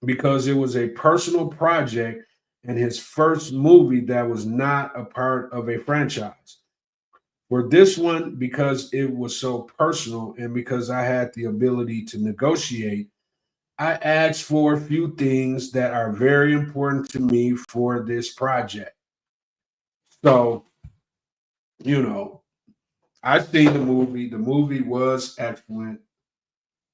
B: because it was a personal project and his first movie that was not a part of a franchise. For this one, because it was so personal and because I had the ability to negotiate, I asked for a few things that are very important to me for this project. So, you know, I seen the movie. The movie was excellent.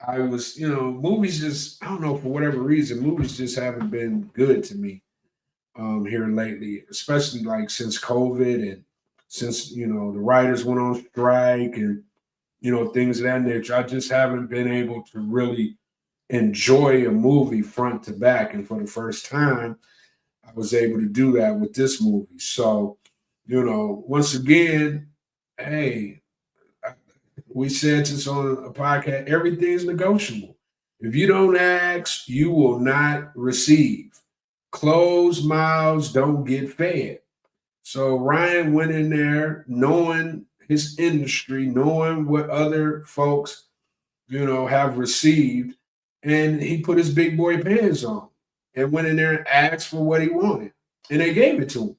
B: I was, movies just, I don't know, for whatever reason, movies just haven't been good to me here lately, especially like since COVID and since, the writers went on strike and, things of that nature. I just haven't been able to really enjoy a movie front to back. And for the first time, I was able to do that with this movie. So, once again, hey, we said this on a podcast, everything's negotiable. If you don't ask, you will not receive. Closed mouths don't get fed. So Ryan went in there knowing his industry, knowing what other folks, have received, and he put his big boy pants on and went in there and asked for what he wanted. And they gave it to him.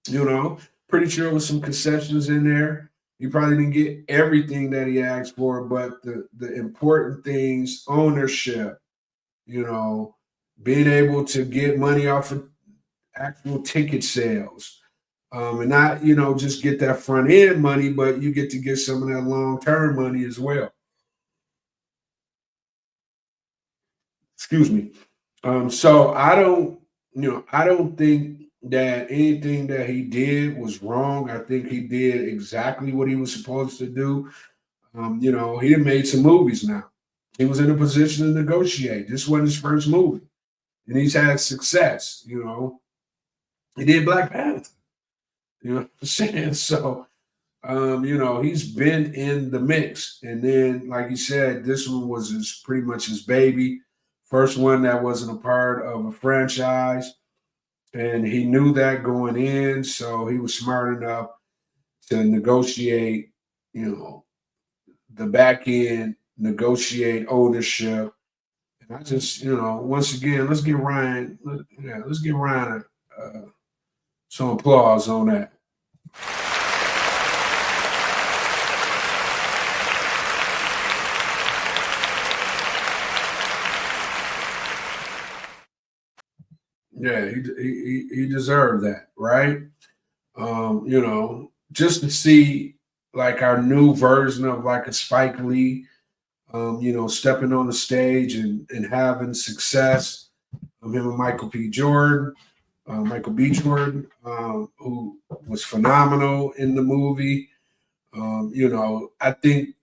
B: You know, pretty sure there was some concessions in there. He probably didn't get everything that he asked for, but the important things, ownership, you know, being able to get money off of actual ticket sales, and not, just get that front end money, but you get to get some of that long term money as well. Excuse me. So I don't think that anything that he did was wrong. I think he did exactly what he was supposed to do. He had made some movies now. He was in a position to negotiate. This wasn't his first movie, and he's had success. He did Black Panther. You know what I'm saying? So, he's been in the mix. And then, like you said, this one was pretty much his baby. First one that wasn't a part of a franchise. And he knew that going in. So he was smart enough to negotiate, the back end, negotiate ownership. And I just, once again, let's give Ryan, some applause on that. Yeah, he deserved that, right? Just to see like our new version of like a Spike Lee, stepping on the stage and having success. Him and Michael B. Jordan, who was phenomenal in the movie. I think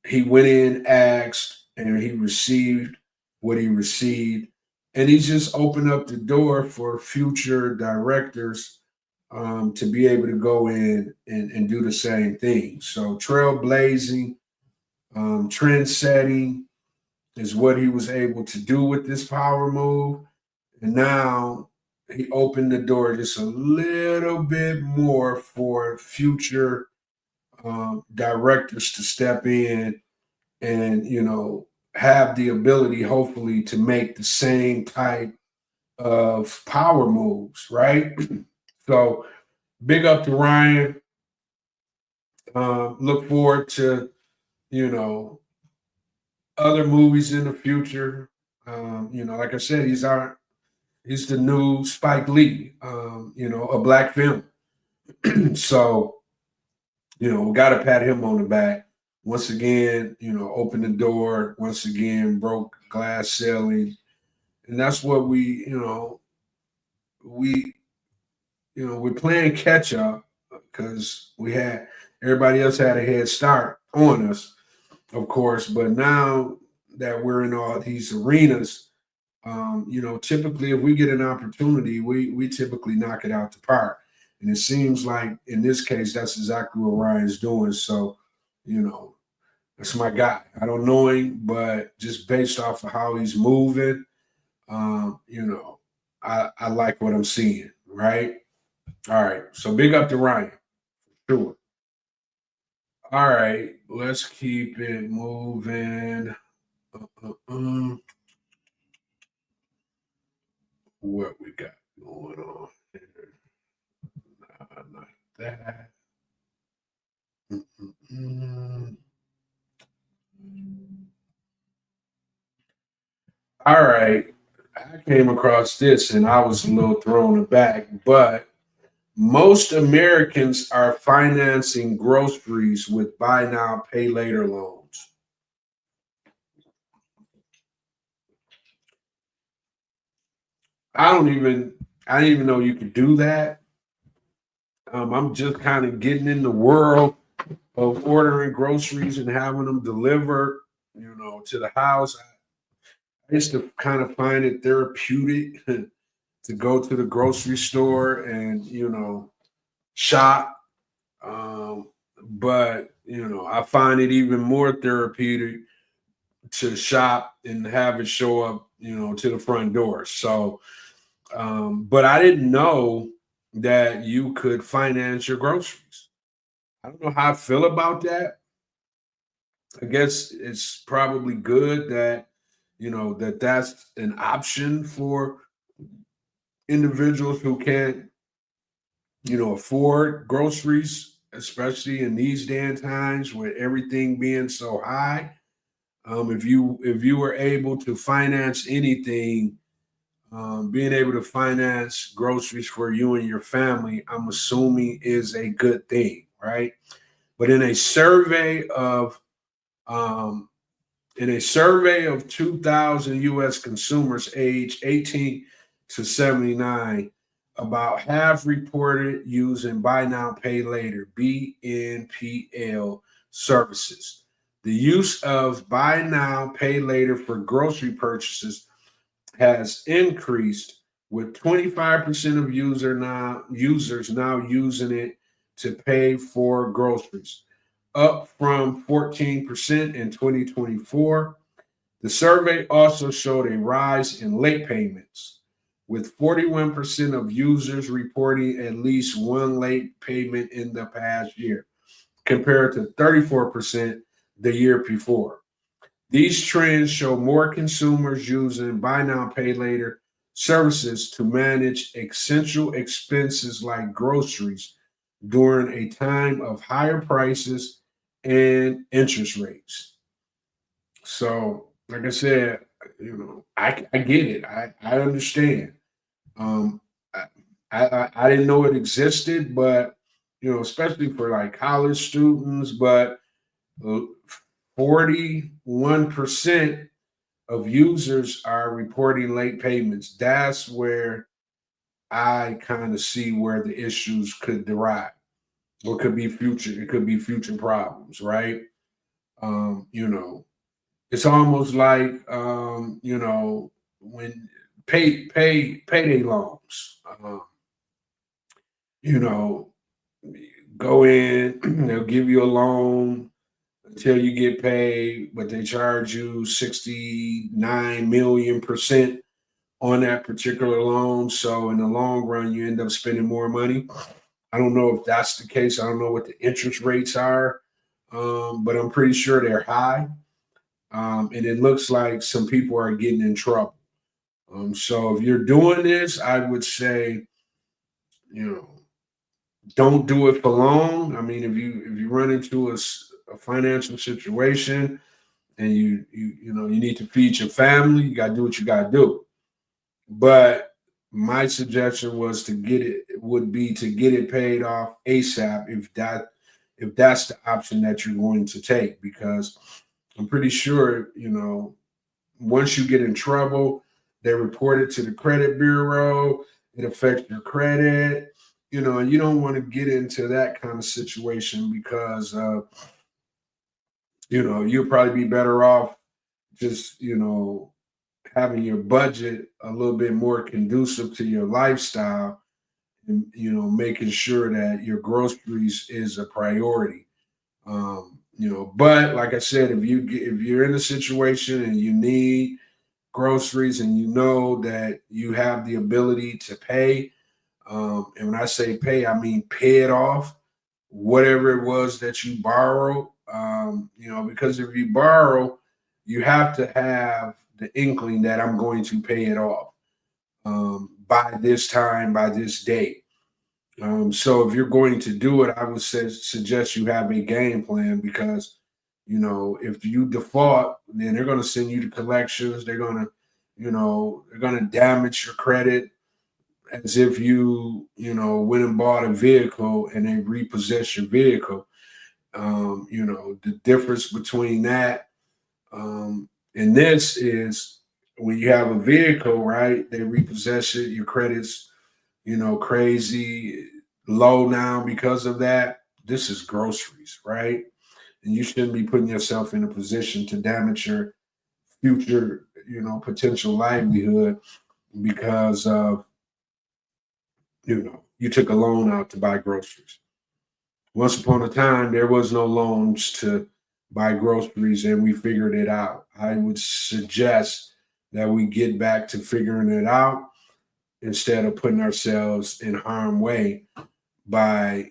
B: he went in, asked, and he received what he received. And he just opened up the door for future directors to be able to go in and do the same thing. So trailblazing, trend setting is what he was able to do with this power move. And now he opened the door just a little bit more for future directors to step in and, have the ability, hopefully, to make the same type of power moves, right? So big up to Ryan. Look forward to, you know, other movies in the future. Like I said, he's the new Spike Lee, a black film. So, we got to pat him on the back. Once again, opened the door. Once again, broke glass ceiling, and that's what we, we're playing catch up because everybody else had a head start on us, of course. But now that we're in all these arenas, typically if we get an opportunity, we typically knock it out the park. And it seems like in this case, that's exactly what Ryan's doing. So, that's my guy. I don't know him, but just based off of how he's moving, I like what I'm seeing, right? All right. So big up to Ryan. Sure. All right. Let's keep it moving. What we got going on here? Not that. Mm-mm. All right. I came across this and I was a little thrown aback, but most Americans are financing groceries with buy now, pay later loans. I don't even I didn't even know you could do that. I'm just kind of getting in the world of ordering groceries and having them delivered, to the house. I used to kind of find it therapeutic to go to the grocery store and shop. But I find it even more therapeutic to shop and have it show up, to the front door. So, but I didn't know that you could finance your groceries. I don't know how I feel about that. I guess it's probably good that that's an option for individuals who can't afford groceries, especially in these day and times with everything being so high. If you were able to finance anything, being able to finance groceries for you and your family, I'm assuming is a good thing, right? But um, in a survey of 2,000 U.S. consumers aged 18 to 79, about half reported using buy now, pay later (BNPL) services. The use of buy now, pay later for grocery purchases has increased, with 25% of users now using it to pay for groceries, up from 14% in 2024. The survey also showed a rise in late payments, with 41% of users reporting at least one late payment in the past year, compared to 34% the year before. These trends show more consumers using buy now, pay later services to manage essential expenses like groceries during a time of higher prices and interest rates. So, like I said, I get it. I understand. Um, I didn't know it existed, but especially for like college students, but 41% of users are reporting late payments. That's where I kind of see where the issues could derive. Or could be future, it could be future problems, right? Um, you know, it's almost like when payday loans. You know, go in, they'll give you a loan until you get paid, but they charge you 69 million% on that particular loan. So in the long run, you end up spending more money. I don't know if that's the case. I don't know what the interest rates are, but I'm pretty sure they're high. And it looks like some people are getting in trouble. So if you're doing this, I would say, you know, don't do it for long. I mean, if you run into a financial situation and you need to feed your family, you got to do what you got to do. But my suggestion was would be to get it paid off ASAP if that's the option that you're going to take, because I'm pretty sure, once you get in trouble, they report it to the credit bureau. It affects your credit, and you don't want to get into that kind of situation because, you'll probably be better off just, having your budget a little bit more conducive to your lifestyle and, making sure that your groceries is a priority. But like I said, if you're in a situation and you need groceries and you know that you have the ability to pay, and when I say pay, I mean pay it off, whatever it was that you borrowed. Because if you borrow, you have to have the inkling that I'm going to pay it off by this time, by this date. So if you're going to do it, I would suggest you have a game plan, because if you default, then they're going to send you to collections. They're going to damage your credit as if went and bought a vehicle and they repossess your vehicle. The difference between that and this is when you have a vehicle, right? They repossess it, your credit's crazy low now because of that. This is groceries, right? And you shouldn't be putting yourself in a position to damage your future, potential livelihood because of, you took a loan out to buy groceries. Once upon a time, there was no loans to buy groceries, and we figured it out. I would suggest that we get back to figuring it out instead of putting ourselves in harm's way by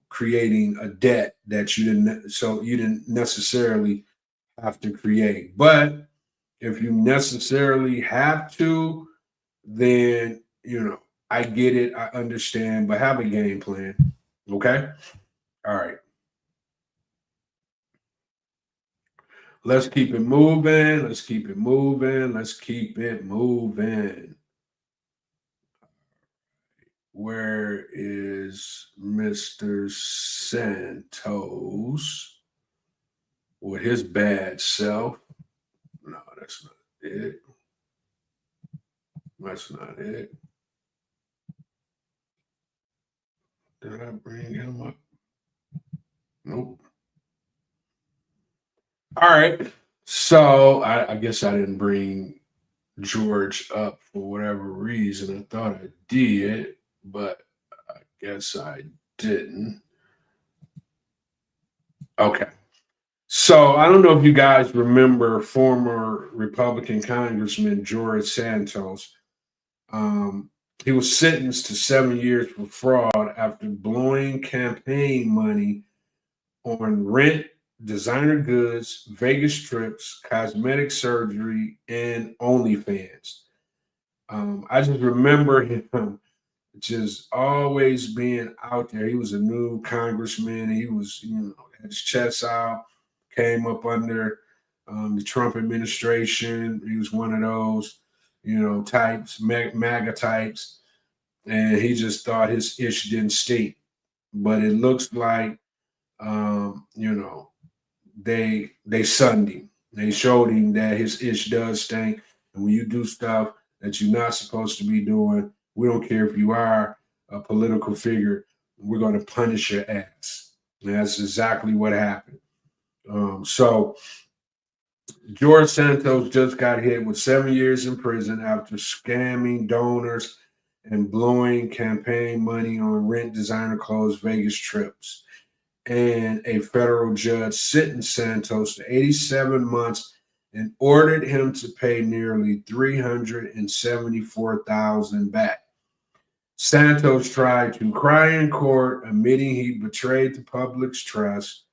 B: creating a debt that you didn't necessarily have to create. But if you necessarily have to, then I get it, I understand, but have a game plan. Okay. All right, let's keep it moving, let's keep it moving, let's keep it moving. Where is Mr. Santos with his bad self? No, that's not it. That's not it. Did I bring him up? Nope. All right. So I guess I didn't bring George up for whatever reason. I thought I did, but I guess I didn't. Okay. So I don't know if you guys remember former Republican Congressman George Santos. Um, he was sentenced to 7 years for fraud after blowing campaign money on rent, designer goods, Vegas trips, cosmetic surgery, and OnlyFans. I just remember him just always being out there. He was a new congressman. He was, had his chest out, came up under the Trump administration. He was one of those, types, MAGA types. and he just thought his ish didn't stink. But it looks like, you know, they sunned him. They showed him that his ish does stink, and when you do stuff that you're not supposed to be doing, we don't care if you are a political figure. We're going to punish your ass. And that's exactly what happened. So George Santos just got hit with 7 years in prison after scamming donors and blowing campaign money on rent, designer clothes, Vegas trips. And a federal judge sentenced Santos to 87 months and ordered him to pay nearly $374,000 back. Santos tried to cry in court, admitting he betrayed the public's trust.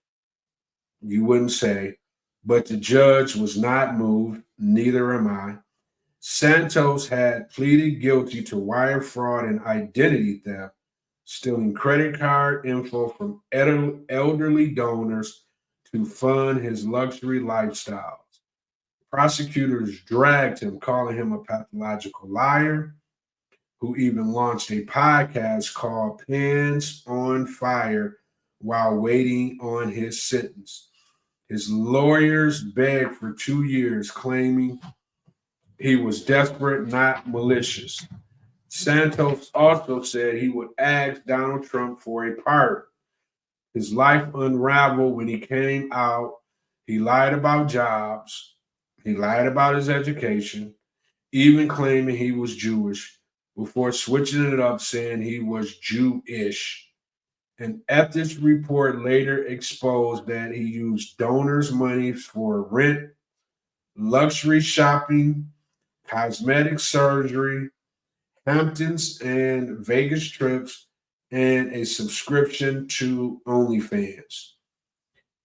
B: You wouldn't say, but the judge was not moved. Neither am I. Santos had pleaded guilty to wire fraud and identity theft, stealing credit card info from elderly donors to fund his luxury lifestyles. Prosecutors dragged him, calling him a pathological liar, who even launched a podcast called Pens on Fire while waiting on his sentence. His lawyers begged for 2 years, claiming he was desperate, not malicious. Santos also said he would ask Donald Trump for a pardon. His life unraveled when he came out. He lied about jobs. He lied about his education, even claiming he was Jewish, before switching it up, saying he was Jewish. An ethics report later exposed that he used donors' money for rent, luxury shopping, cosmetic surgery, Hamptons and Vegas trips, and a subscription to OnlyFans.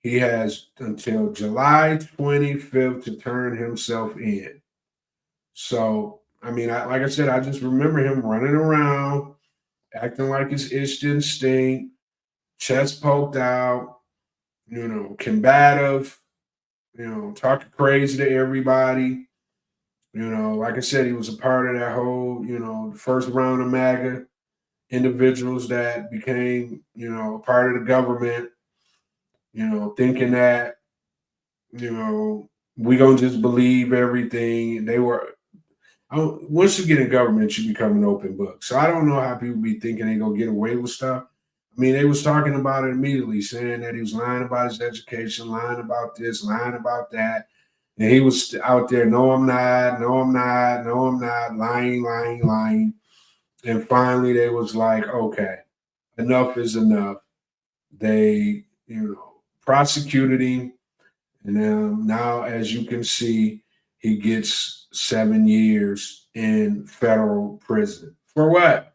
B: He has until July 25th to turn himself in. So, I mean, like I said, I just remember him running around, acting like his ish didn't stink, chest poked out, combative, talking crazy to everybody. Like I said, he was a part of that whole, the first round of MAGA individuals that became, part of the government, thinking that, we gonna just believe everything. They were, once you get in government, you become an open book. So I don't know how people be thinking they gonna get away with stuff. I mean, they was talking about it immediately, saying that he was lying about his education, lying about this, lying about that. And he was out there, no, I'm not, no, I'm not, no, I'm not, lying, lying, lying. And finally they was like, okay, enough is enough. They, prosecuted him. And now, as you can see, he gets 7 years in federal prison. For what?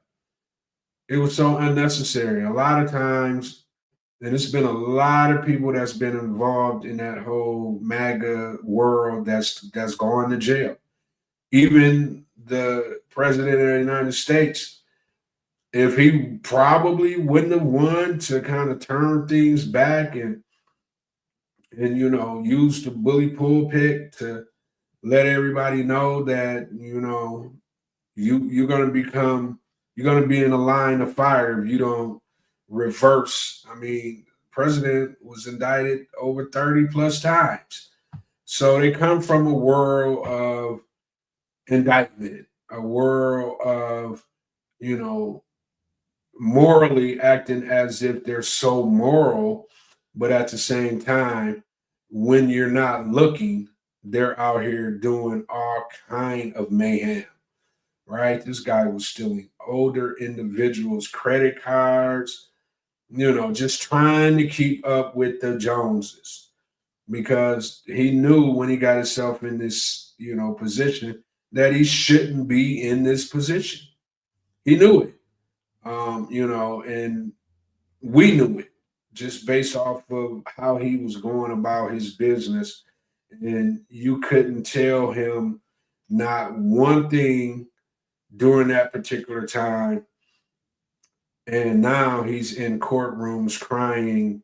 B: It was so unnecessary. A lot of times, and it's been a lot of people that's been involved in that whole MAGA world that's gone to jail. Even the president of the United States, if he probably wouldn't have won to kind of turn things back and use the bully pulpit to let everybody know that you're gonna be in a line of fire if you don't reverse. I mean, president was indicted over 30 plus times. So they come from a world of indictment, a world of, morally acting as if they're so moral, but at the same time, when you're not looking, they're out here doing all kind of mayhem. Right? This guy was stealing older individuals' credit cards, just trying to keep up with the Joneses because he knew when he got himself in this, position that he shouldn't be in this position. He knew it, and we knew it just based off of how he was going about his business. And you couldn't tell him not one thing during that particular time. And now he's in courtrooms crying,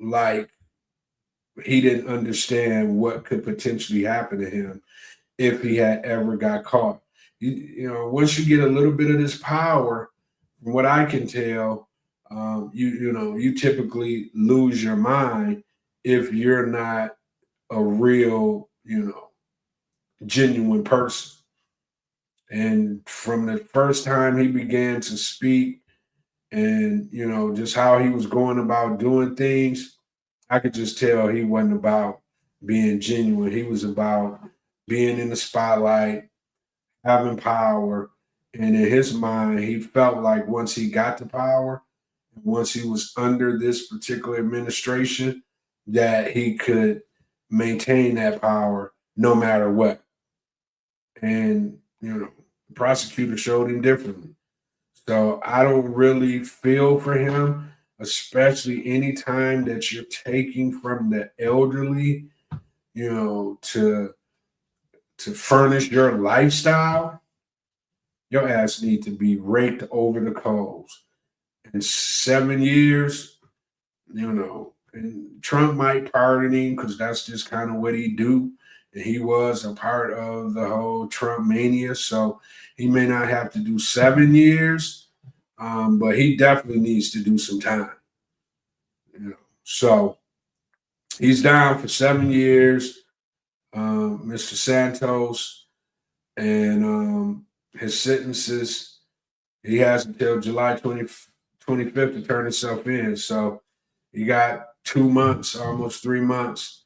B: like he didn't understand what could potentially happen to him if he had ever got caught. once you get a little bit of this power, from what I can tell, you typically lose your mind if you're not a real, genuine person. And from the first time he began to speak and, just how he was going about doing things, I could just tell he wasn't about being genuine. He was about being in the spotlight, having power. And in his mind, he felt like once he got the power, once he was under this particular administration, that he could maintain that power no matter what. And, the prosecutor showed him differently. So I don't really feel for him, especially anytime that you're taking from the elderly, to furnish your lifestyle. Your ass need to be raked over the coals. In 7 years, and Trump might pardon him because that's just kind of what he do. And he was a part of the whole Trump mania. So he may not have to do 7 years, but he definitely needs to do some time. So he's down for 7 years, Mr. Santos, and his sentences, he has until July 25th to turn himself in. So he got 2 months, almost 3 months,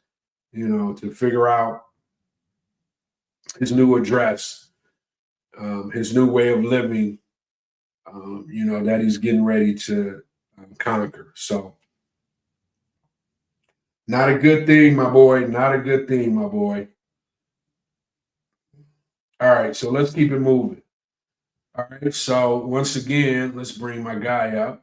B: to figure out his new address, his new way of living, that he's getting ready to conquer. So not a good thing, my boy. Not a good thing, my boy. All right, so let's keep it moving. All right, so once again, let's bring my guy up.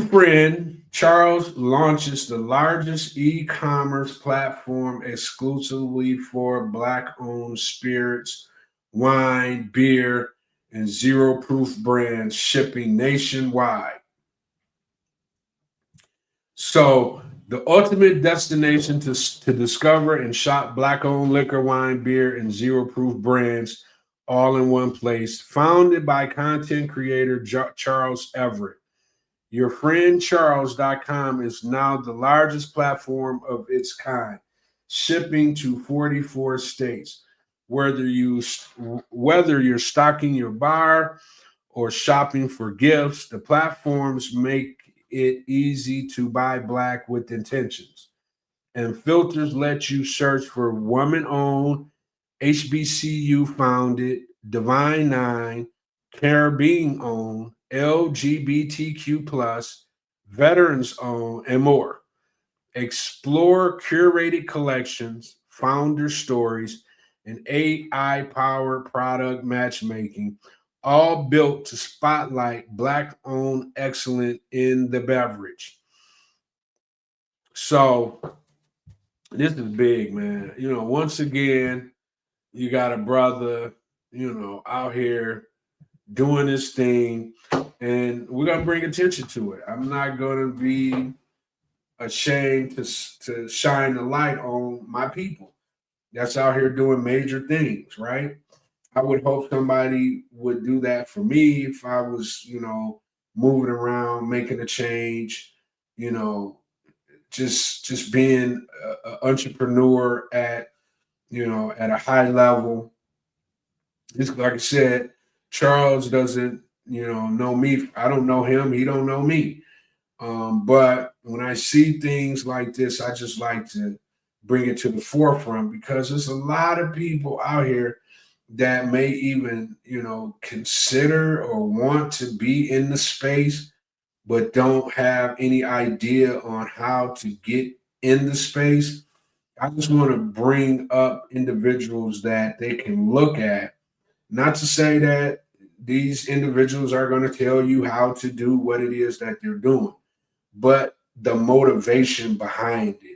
B: Friend Charles launches the largest e-commerce platform exclusively for Black-owned spirits, wine, beer, and zero-proof brands shipping nationwide. So the ultimate destination to discover and shop Black-owned liquor, wine, beer, and zero-proof brands all in one place, founded by content creator Charles Everett. YourFriendCharles.com is now the largest platform of its kind, shipping to 44 states. Whether you're stocking your bar or shopping for gifts, the platforms make it easy to buy Black with intentions. And filters let you search for woman-owned, HBCU founded, Divine Nine, Caribbean-owned, LGBTQ+, veterans-owned, and more. Explore curated collections, founder stories, and AI-powered product matchmaking, all built to spotlight Black-owned excellence in the beverage. So this is big, man. Once again, you got a brother, out here doing this thing, and we're going to bring attention to it. I'm not going to be ashamed to shine the light on my people that's out here doing major things, right? I would hope somebody would do that for me if I was, moving around, making a change, just being an entrepreneur at a high level. It's like I said, Charles doesn't, know me. I don't know him. He don't know me. But when I see things like this, I just like to bring it to the forefront because there's a lot of people out here that may even, consider or want to be in the space, but don't have any idea on how to get in the space. I just want to bring up individuals that they can look at, not to say that these individuals are going to tell you how to do what it is that they're doing, but the motivation behind it.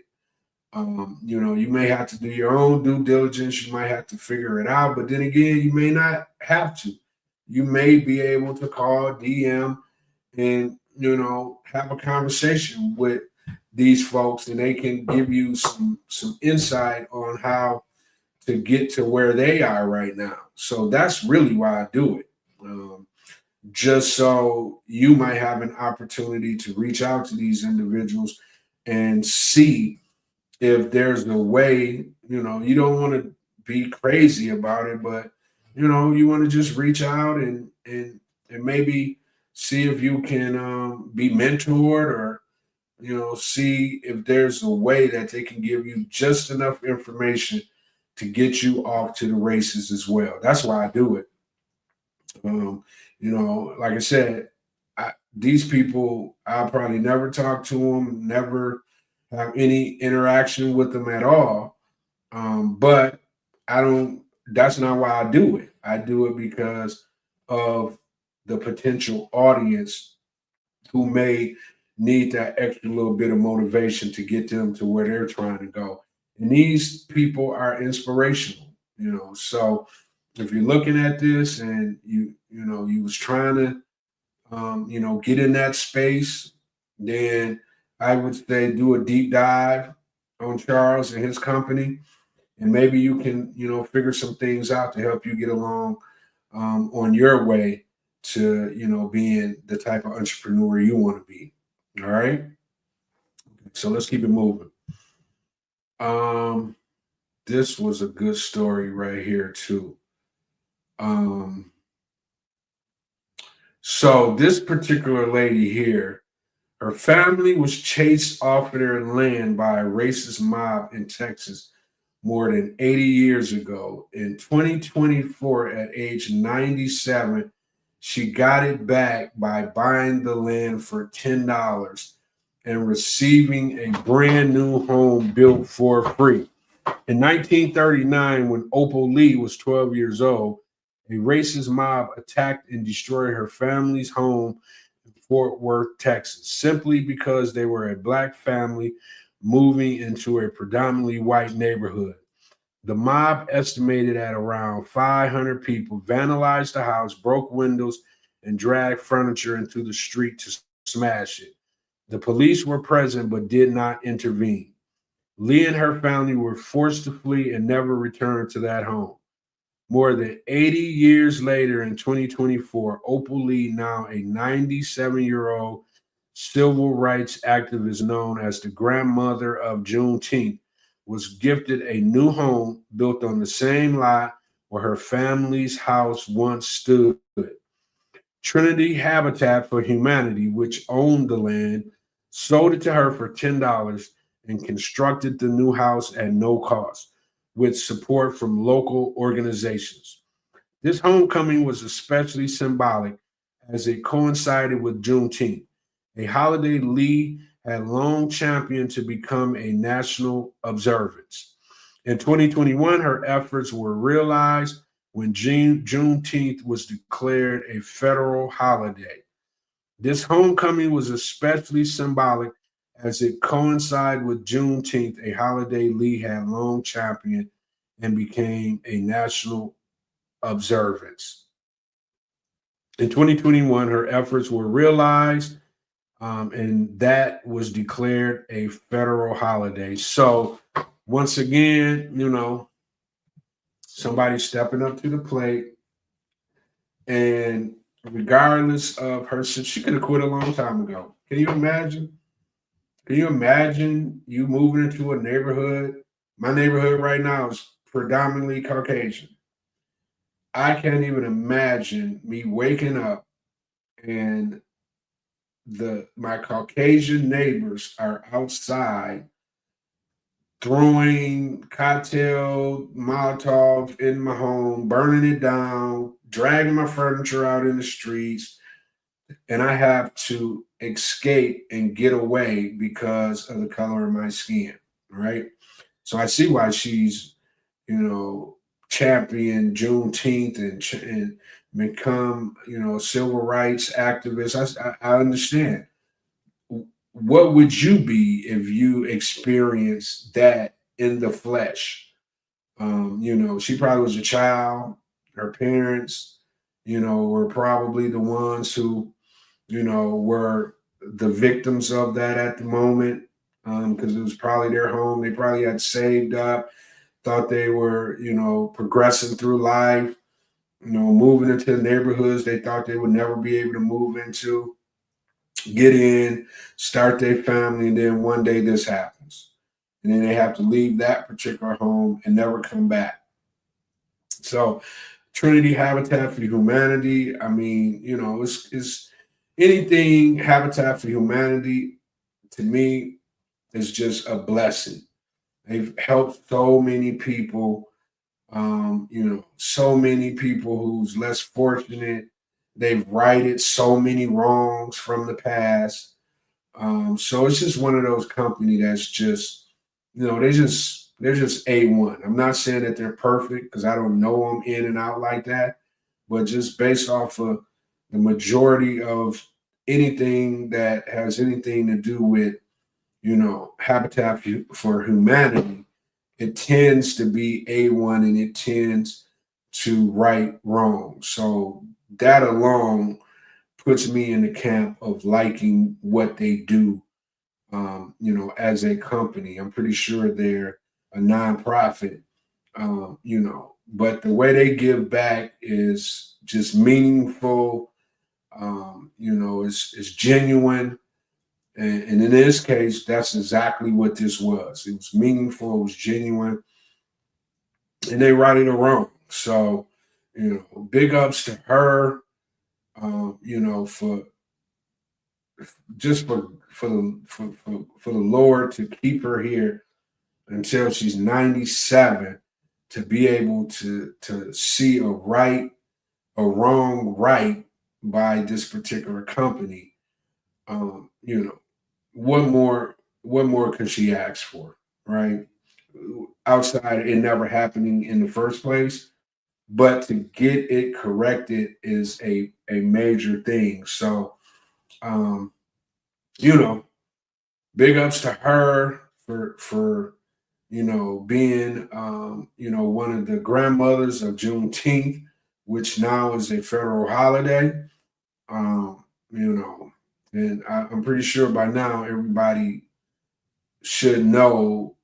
B: You may have to do your own due diligence. You might have to figure it out, but then again, you may not have to. You may be able to call, DM, and have a conversation with these folks, and they can give you some insight on how to get to where they are right now. So that's really why I do it. Just so you might have an opportunity to reach out to these individuals and see if there's a way, you don't want to be crazy about it, but you want to just reach out and maybe see if you can be mentored, or see if there's a way that they can give you just enough information to get you off to the races as well. That's why I do it. Like I said, these people, I'll probably never talk to them, never have any interaction with them at all. But I don't, that's not why I do it. I do it because of the potential audience who may need that extra little bit of motivation to get them to where they're trying to go. And these people are inspirational, So if you're looking at this and you was trying to get in that space, then I would say do a deep dive on Charles and his company, and maybe you can, figure some things out to help you get along on your way to, being the type of entrepreneur you want to be. All right. So let's keep it moving. This was a good story right here too. So this particular lady here, her family was chased off of their land by a racist mob in Texas more than 80 years ago. In 2024, at age 97, she got it back by buying the land for $10 and receiving a brand new home built for free. In 1939, when Opal Lee was 12 years old, a racist mob attacked and destroyed her family's home in Fort Worth, Texas, simply because they were a Black family moving into a predominantly white neighborhood. The mob, estimated at around 500 people, vandalized the house, broke windows, and dragged furniture into the street to smash it. The police were present but did not intervene. Lee and her family were forced to flee and never returned to that home. More than 80 years later, in 2024, Opal Lee, now a 97-year-old civil rights activist known as the grandmother of Juneteenth, was gifted a new home built on the same lot where her family's house once stood. Trinity Habitat for Humanity, which owned the land, sold it to her for $10 and constructed the new house at no cost, with support from local organizations. This homecoming was especially symbolic as it coincided with Juneteenth, a holiday Lee had long championed to become a national observance. In 2021, her efforts were realized when Juneteenth was declared a federal holiday. This homecoming was especially symbolic as it coincided with Juneteenth, a holiday Lee had long championed and became a national observance. In 2021, her efforts were realized, and that was declared a federal holiday. So, once again, somebody stepping up to the plate, and regardless of her, she could have quit a long time ago. Can you imagine? Can you imagine you moving into a neighborhood? My neighborhood right now is predominantly Caucasian. I can't even imagine me waking up and my Caucasian neighbors are outside throwing cocktail Molotov in my home, burning it down, dragging my furniture out in the streets, and I have to escape and get away because of the color of my skin, right? So I see why she's, champion Juneteenth and become, civil rights activist. I understand. What would you be if you experienced that in the flesh? She probably was a child. Her parents, were probably the ones who, were the victims of that at the moment, because it was probably their home. They probably had saved up, thought they were, progressing through life, moving into neighborhoods they thought they would never be able to move into, get in, start their family, and then one day this happens. And then they have to leave that particular home and never come back. So Trinity Habitat for Humanity, I mean, it's anything Habitat for Humanity to me is just a blessing. They've helped so many people, so many people who's less fortunate. They've righted so many wrongs from the past. So it's just one of those companies that's just, they're just A1. I'm not saying that they're perfect because I don't know them in and out like that, but just based off of the majority of anything that has anything to do with, Habitat for Humanity, it tends to be A1 and it tends to right wrong. So that alone puts me in the camp of liking what they do, as a company. I'm pretty sure they're a nonprofit, but the way they give back is just meaningful, it's genuine. And in this case, that's exactly what this was. It was meaningful, it was genuine, and they righted it wrong. So, big ups to her, for just for the Lord to keep her here until she's 97, to be able to see a wrong right by this particular company. What more can she ask for, right? Outside it never happening in the first place, but to get it corrected is a major thing. So, um, you know, big ups to her for being one of the grandmothers of Juneteenth, which now is a federal holiday. Um, and I'm pretty sure by now everybody should know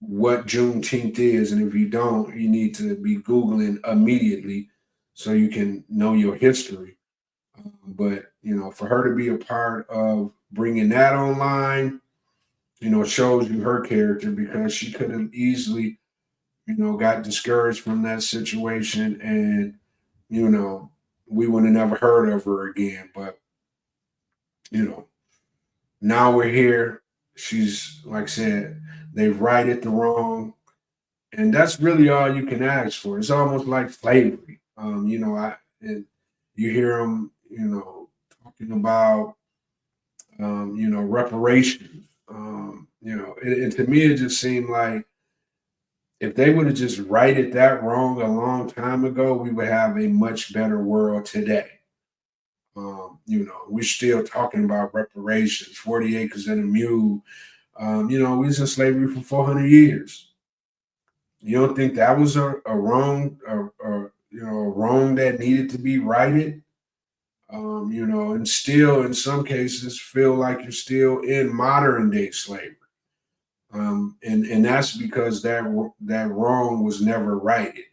B: what Juneteenth is, and if you don't, you need to be Googling immediately so you can know your history. But for her to be a part of bringing that online, shows you her character, because she could have easily, got discouraged from that situation, and we would have never heard of her again. But you know, now we're here. She's, like I said, they've righted the wrong, and that's really all you can ask for. It's almost like slavery. And you hear them, talking about, reparations. And to me, it just seemed like if they would have just righted that wrong a long time ago, we would have a much better world today. We're still talking about reparations, 40 acres and a mule. We was in slavery for 400 years. You don't think that was a wrong, a wrong that needed to be righted? And still in some cases feel like you're still in modern day slavery. And that's because that wrong was never righted.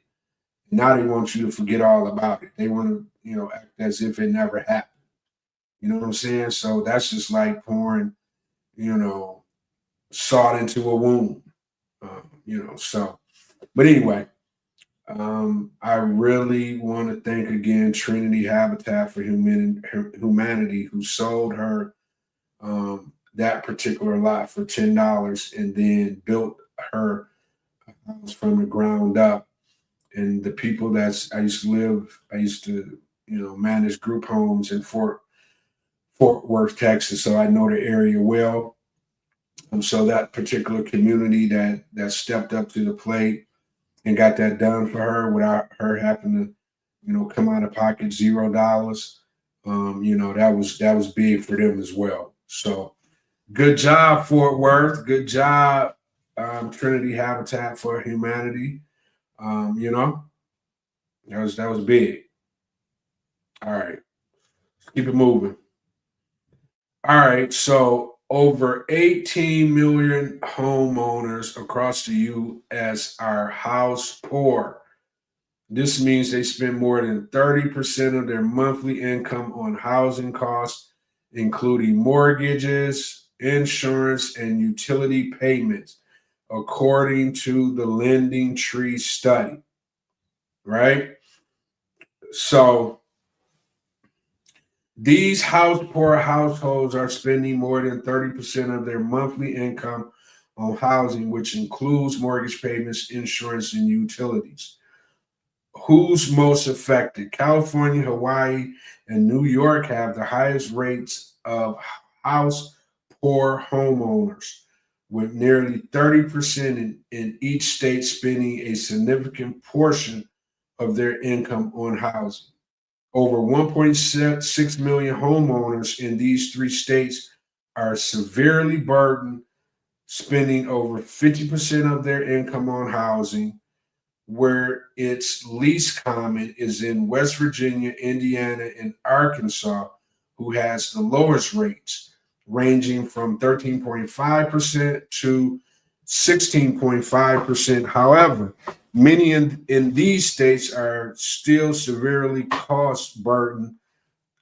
B: Now they want you to forget all about it. They want to, act as if it never happened. You know what I'm saying? So that's just like pouring, you know, salt into a wound. So. But anyway, I really want to thank again Trinity Habitat for Humanity, who sold her that particular lot for $10 and then built her house from the ground up. And the people I used to manage group homes in Fort Worth, Texas, so I know the area well. So that particular community that stepped up to the plate and got that done for her without her having to, come out of pocket $0. That was big for them as well. So good job, Fort Worth. Good job, Trinity Habitat for Humanity. That was big. All right, let's keep it moving. All right, so over 18 million homeowners across the U.S. are house poor. This means they spend more than 30% of their monthly income on housing costs, including mortgages, insurance, and utility payments, according to the Lending Tree study, right? So these poor households are spending more than 30% of their monthly income on housing, which includes mortgage payments, insurance, and utilities. Who's most affected? California, Hawaii, and New York have the highest rates of house poor homeowners, with nearly 30% in each state spending a significant portion of their income on housing. Over 1.6 million homeowners in these three states are severely burdened, spending over 50% of their income on housing. Where it's least common is in West Virginia, Indiana, and Arkansas, who has the lowest rates, ranging from 13.5% to 16.5%. However, many in these states are still severely cost burdened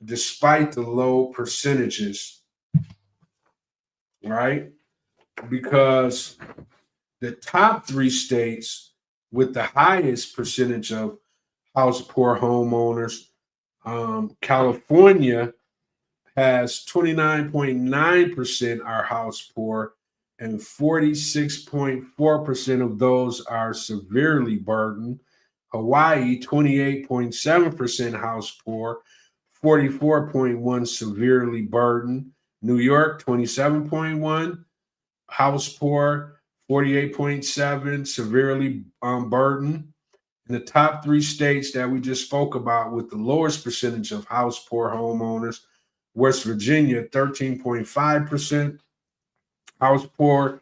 B: despite the low percentages, right? Because the top three states with the highest percentage of house poor homeowners, California has 29.9% are house poor, and 46.4% of those are severely burdened. Hawaii, 28.7% house poor, 44.1 severely burdened. New York, 27.1 house poor, 48.7 severely burdened. In the top three states that we just spoke about with the lowest percentage of house poor homeowners, West Virginia, 13.5% house poor,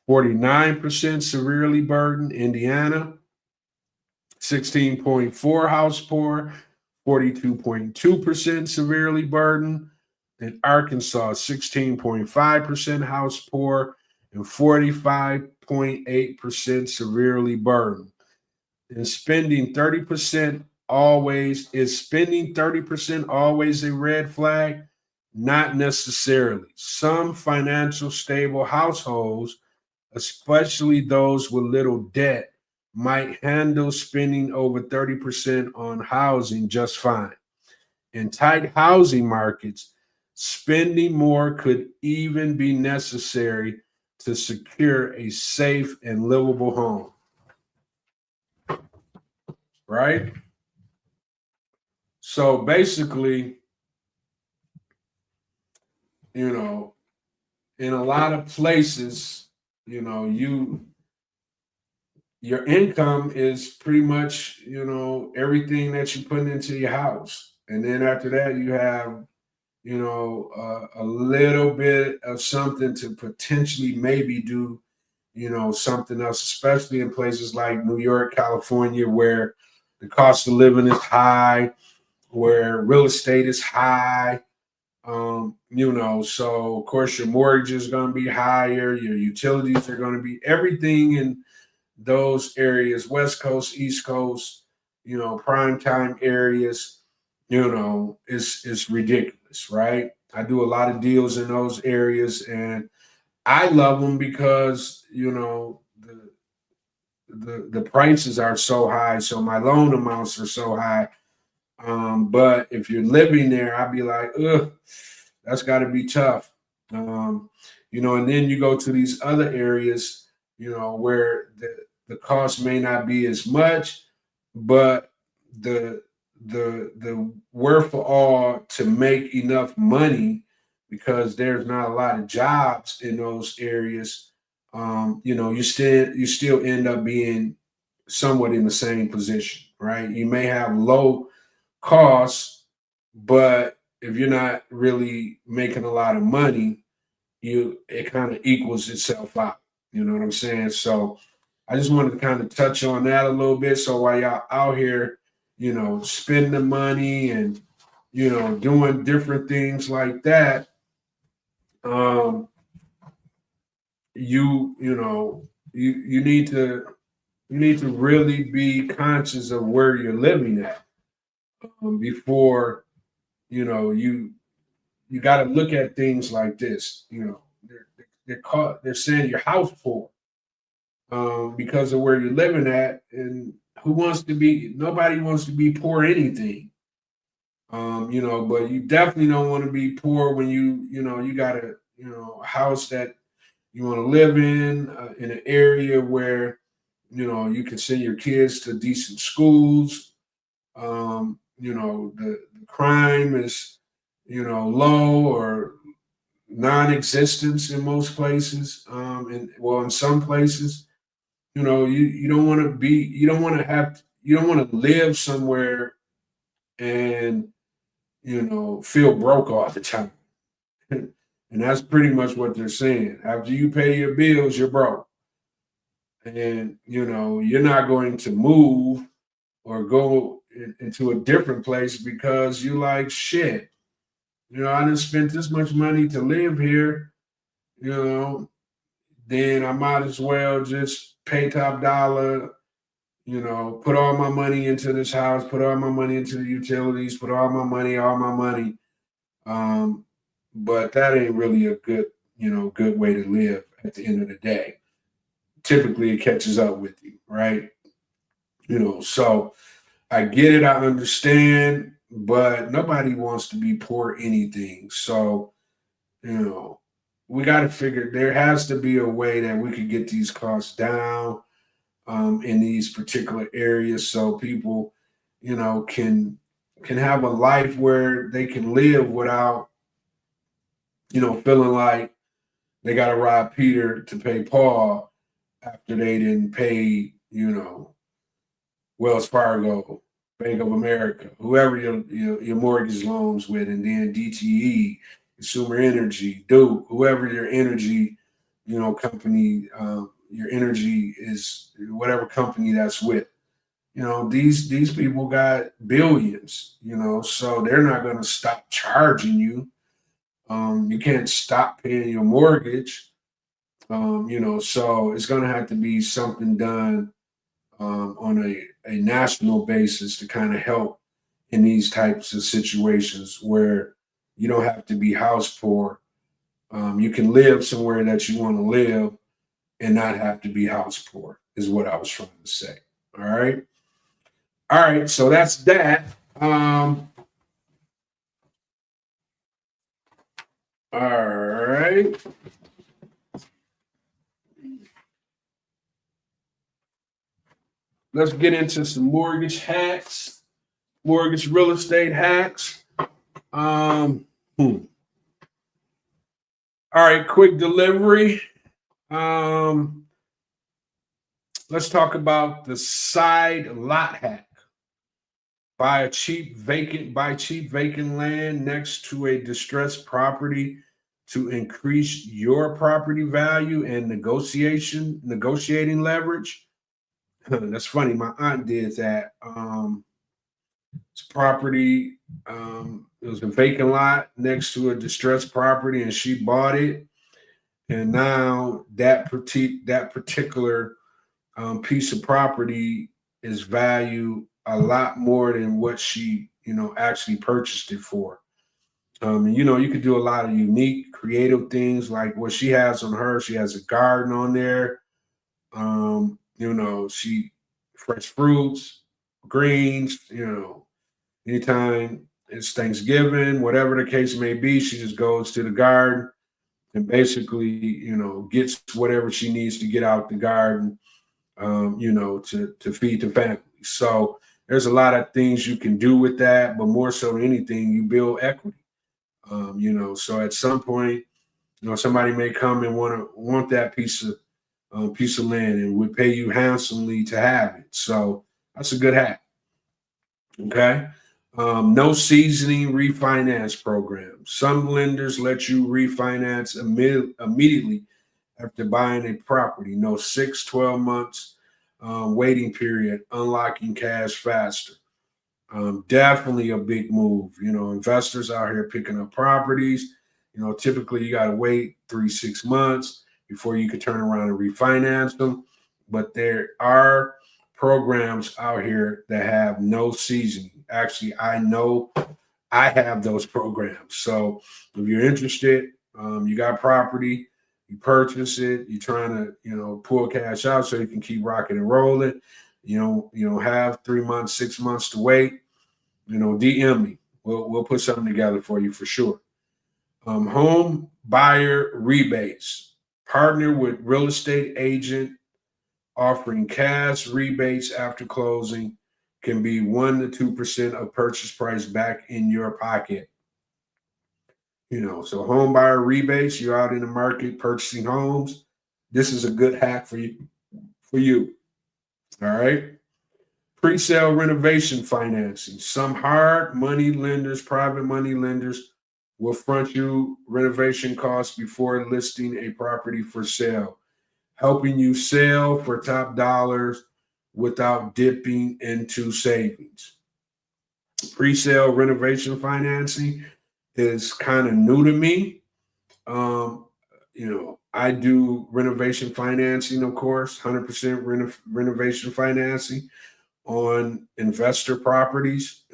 B: 49% severely burdened. Indiana, 16.4 house poor, 42.2% severely burdened. And Arkansas, 16.5% house poor and 45.8% severely burdened. And spending 30% always a red flag? Not necessarily. Some financial stable households, especially those with little debt, might handle spending over 30% on housing just fine. In tight housing markets, spending more could even be necessary to secure a safe and livable home. Right? So basically, in a lot of places, your income is pretty much, everything that you put into your house. And then after that, you have, a little bit of something to potentially maybe do, something else, especially in places like New York, California, where the cost of living is high, where real estate is high. So of course your mortgage is going to be higher, your utilities are going to be everything in those areas, West Coast, East Coast, prime time areas, is ridiculous, right? I do a lot of deals in those areas and I love them because, the prices are so high, so my loan amounts are so high. But if you're living there, I'd be like, ugh, that's got to be tough. And then you go to these other areas, where the cost may not be as much, but the wherewithal to make enough money because there's not a lot of jobs in those areas. You still end up being somewhat in the same position, right? You may have low costs, but if you're not really making a lot of money, it kind of equals itself out. You know what I'm saying? So I just wanted to kind of touch on that a little bit. So while y'all out here, spending money and doing different things like that, you need to you need to really be conscious of where you're living at before you got to look at things like this. They're saying you're house poor because of where you're living at, and nobody wants to be poor anything. But you definitely don't want to be poor when you got a house that you want to live in an area where you can send your kids to decent schools. The crime is low or non-existence in most places. And well, in some places, you don't want to you don't want to live somewhere and feel broke all the time. And that's pretty much what they're saying. After you pay your bills, you're broke. And you're not going to move or go into a different place because you like shit. I didn't spend this much money to live here, you know, then I might as well just pay top dollar, put all my money into this house, put all my money into the utilities, put all my money. But that ain't really a good way to live at the end of the day. Typically it catches up with you, right? So I get it, I understand, but nobody wants to be poor anything. So, we got to figure there has to be a way that we could get these costs down in these particular areas so people, can have a life where they can live without, feeling like they got to rob Peter to pay Paul after they didn't pay, Wells Fargo, Bank of America, whoever your mortgage loans with, and then DTE, Consumer Energy, Duke, whoever your energy, company, your energy is, whatever company that's with. These people got billions, so they're not going to stop charging you. You can't stop paying your mortgage, so it's going to have to be something done on a national basis to kind of help in these types of situations where you don't have to be house poor. You can live somewhere that you want to live and not have to be house poor, is what I was trying to say. All right. All right. So that's that. All right. Let's get into some mortgage hacks, mortgage real estate hacks. All right, quick delivery. Let's talk about the side lot hack. Buy cheap vacant land next to a distressed property to increase your property value and negotiating leverage. That's funny. My aunt did that. It's property. It was a vacant lot next to a distressed property, and she bought it. And now that particular piece of property is valued a lot more than what she actually purchased it for. And you could do a lot of unique, creative things like what she has on her. She has a garden on there. She fresh fruits, greens. Anytime it's Thanksgiving, whatever the case may be, she just goes to the garden and basically, gets whatever she needs to get out the garden, to feed the family. So there's a lot of things you can do with that, but more so than anything, you build equity. So at some point, somebody may come and want that piece of land and would pay you handsomely to have it. So that's a good hack. Okay. No seasoning refinance program. Some lenders let you refinance immediately after buying a property. No 12 months waiting period, unlocking cash faster. Definitely a big move. Investors out here picking up properties. Typically you got to wait 3-6 months before you could turn around and refinance them. but there are programs out here that have no seasoning. Actually, I know I have those programs. So if you're interested, you got property, you purchase it, you're trying to, pull cash out so you can keep rocking and rolling. You don't have 3 months, 6 months to wait. DM me. We'll put something together for you for sure. Home buyer rebates. Partner with real estate agent offering cash rebates after closing, can be 1 to 2% of purchase price back in your pocket. So home buyer rebates, you're out in the market purchasing homes. This is a good hack for you. All right. Pre-sale renovation financing. Some hard money lenders, private money lenders, will front you renovation costs before listing a property for sale, helping you sell for top dollars without dipping into savings. Pre-sale renovation financing is kind of new to me. I do renovation financing, of course, 100% renovation financing on investment properties.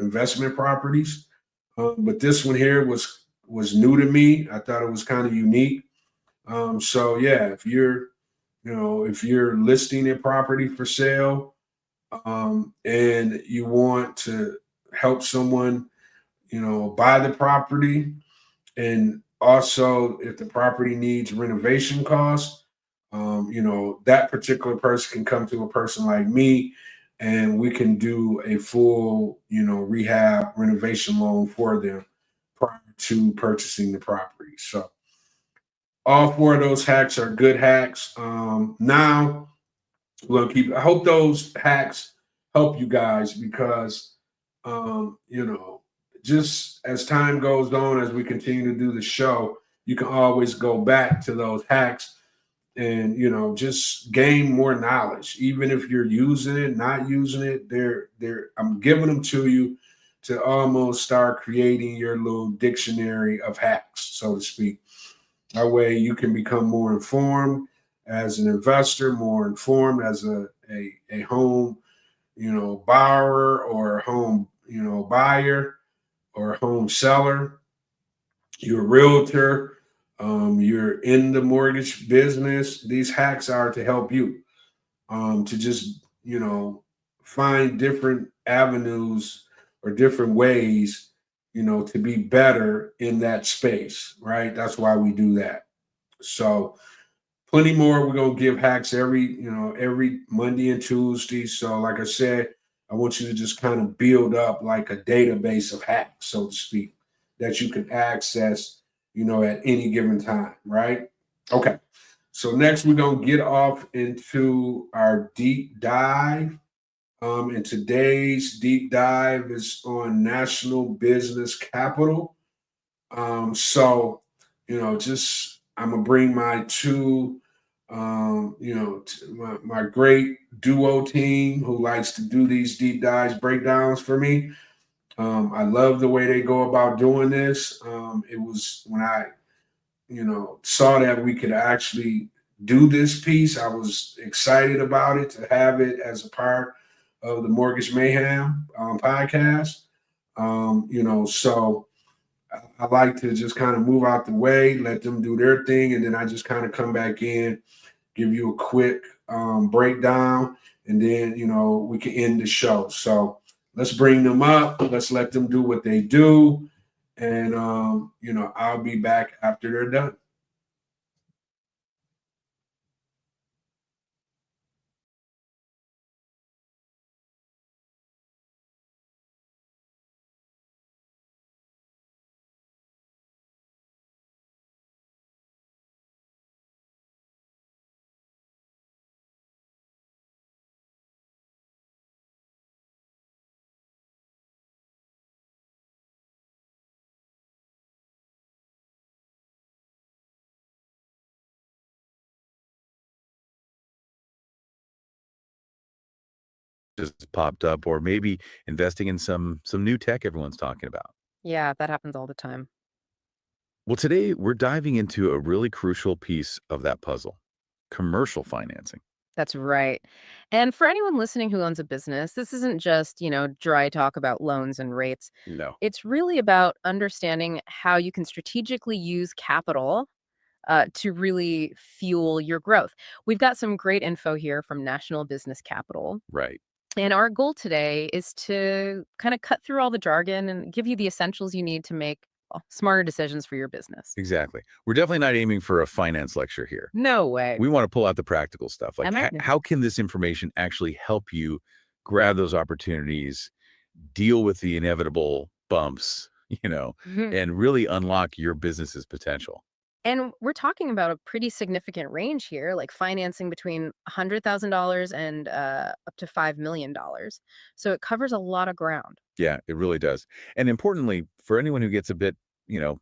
B: But this one here was new to me. I thought it was kind of unique. So yeah, if you're listing a property for sale, and you want to help someone, buy the property, and also if the property needs renovation costs, that particular person can come to a person like me, and we can do a full, rehab renovation loan for them prior to purchasing the property. So all four of those hacks are good hacks. Now we're gonna keep. I hope those hacks help you guys because, just as time goes on, as we continue to do the show, you can always go back to those hacks and just gain more knowledge. Even if you're using it, not using it, I'm giving them to you to almost start creating your little dictionary of hacks, so to speak. That way you can become more informed as an investor, more informed as a home, borrower or a home, buyer or a home seller. You're a realtor. You're in the mortgage business. These hacks are to help you to just, find different avenues or different ways, to be better in that space, right? That's why we do that. So plenty more. We're gonna give hacks every Monday and Tuesday. So like I said, I want you to just kind of build up like a database of hacks, so to speak, that you can access, at any given time, right? Okay. So next we're gonna get off into our deep dive. And today's deep dive is on national business capital. So, just I'm gonna bring my two, my great duo team who likes to do these deep dives breakdowns for me. I love the way they go about doing this. It was when I, saw that we could actually do this piece, I was excited about it to have it as a part of the Mortgage Mayhem podcast. So I like to just kind of move out the way, let them do their thing, and then I just kind of come back in, give you a quick breakdown, and then we can end the show. So let's bring them up. Let's let them do what they do, and I'll be back after they're done.
C: Just popped up, or maybe investing in some new tech everyone's talking about.
D: Yeah, that happens all the time.
C: Well, today we're diving into a really crucial piece of that puzzle: commercial financing.
D: That's right. And for anyone listening who owns a business, this isn't just, dry talk about loans and rates.
C: No.
D: It's really about understanding how you can strategically use capital to really fuel your growth. We've got some great info here from National Business Capital.
C: Right.
D: And our goal today is to kind of cut through all the jargon and give you the essentials you need to make smarter decisions for your business.
C: Exactly. We're definitely not aiming for a finance lecture here.
D: No way.
C: We want to pull out the practical stuff. Like,
D: Am I?
C: how can this information actually help you grab those opportunities, deal with the inevitable bumps,
D: Mhm.
C: and really unlock your business's potential?
D: And we're talking about a pretty significant range here, like financing between $100,000 and up to $5 million. So it covers a lot of ground.
C: Yeah, it really does. And importantly, for anyone who gets a bit, you know,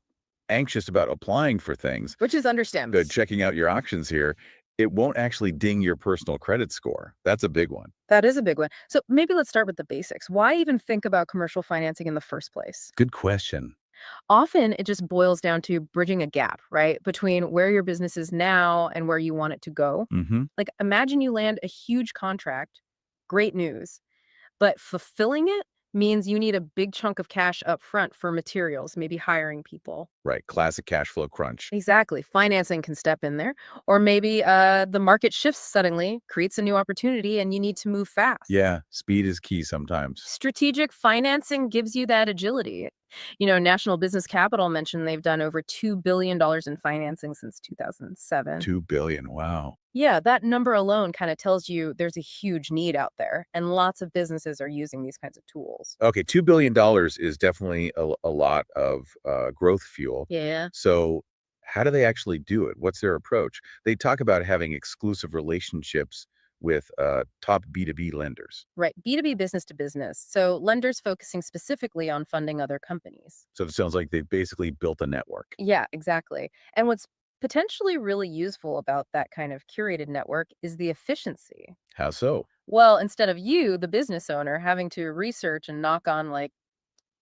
C: anxious about applying for things,
D: Which is
C: good,
D: understandable.
C: checking out your options here, it won't actually ding your personal credit score. That's a big one.
D: That is a big one. So maybe let's start with the basics. Why even think about commercial financing in the first place?
C: Good question.
D: Often it just boils down to bridging a gap, right? Between where your business is now and where you want it to go.
C: Hmm.
D: Like imagine you land a huge contract, great news, but fulfilling it means you need a big chunk of cash up front for materials, maybe hiring people.
C: Right. Classic cash flow crunch.
D: Exactly. Financing can step in there. Or maybe the market shifts suddenly, creates a new opportunity, and you need to move fast.
C: Yeah, speed is key sometimes.
D: Strategic financing gives you that agility. National Business Capital mentioned they've done over $2 billion in financing since 2007.
C: 2 billion. Wow.
D: Yeah, that number alone kind of tells you there's a huge need out there, and lots of businesses are using these kinds of tools.
C: Okay, $2 billion is definitely a lot of growth fuel.
D: Yeah.
C: So, how do they actually do it? What's their approach? They talk about having exclusive relationships with top B2B lenders.
D: Right. B2B, business to business. So lenders focusing specifically on funding other companies.
C: So, it sounds like they've basically built a network.
D: Yeah, exactly. And what's potentially really useful about that kind of curated network is the efficiency.
C: How so?
D: Well, instead of you, the business owner, having to research and knock on like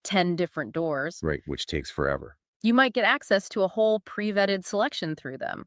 D: 10 different doors,
C: Right, which takes forever.
D: you might get access to a whole pre vetted selection through them.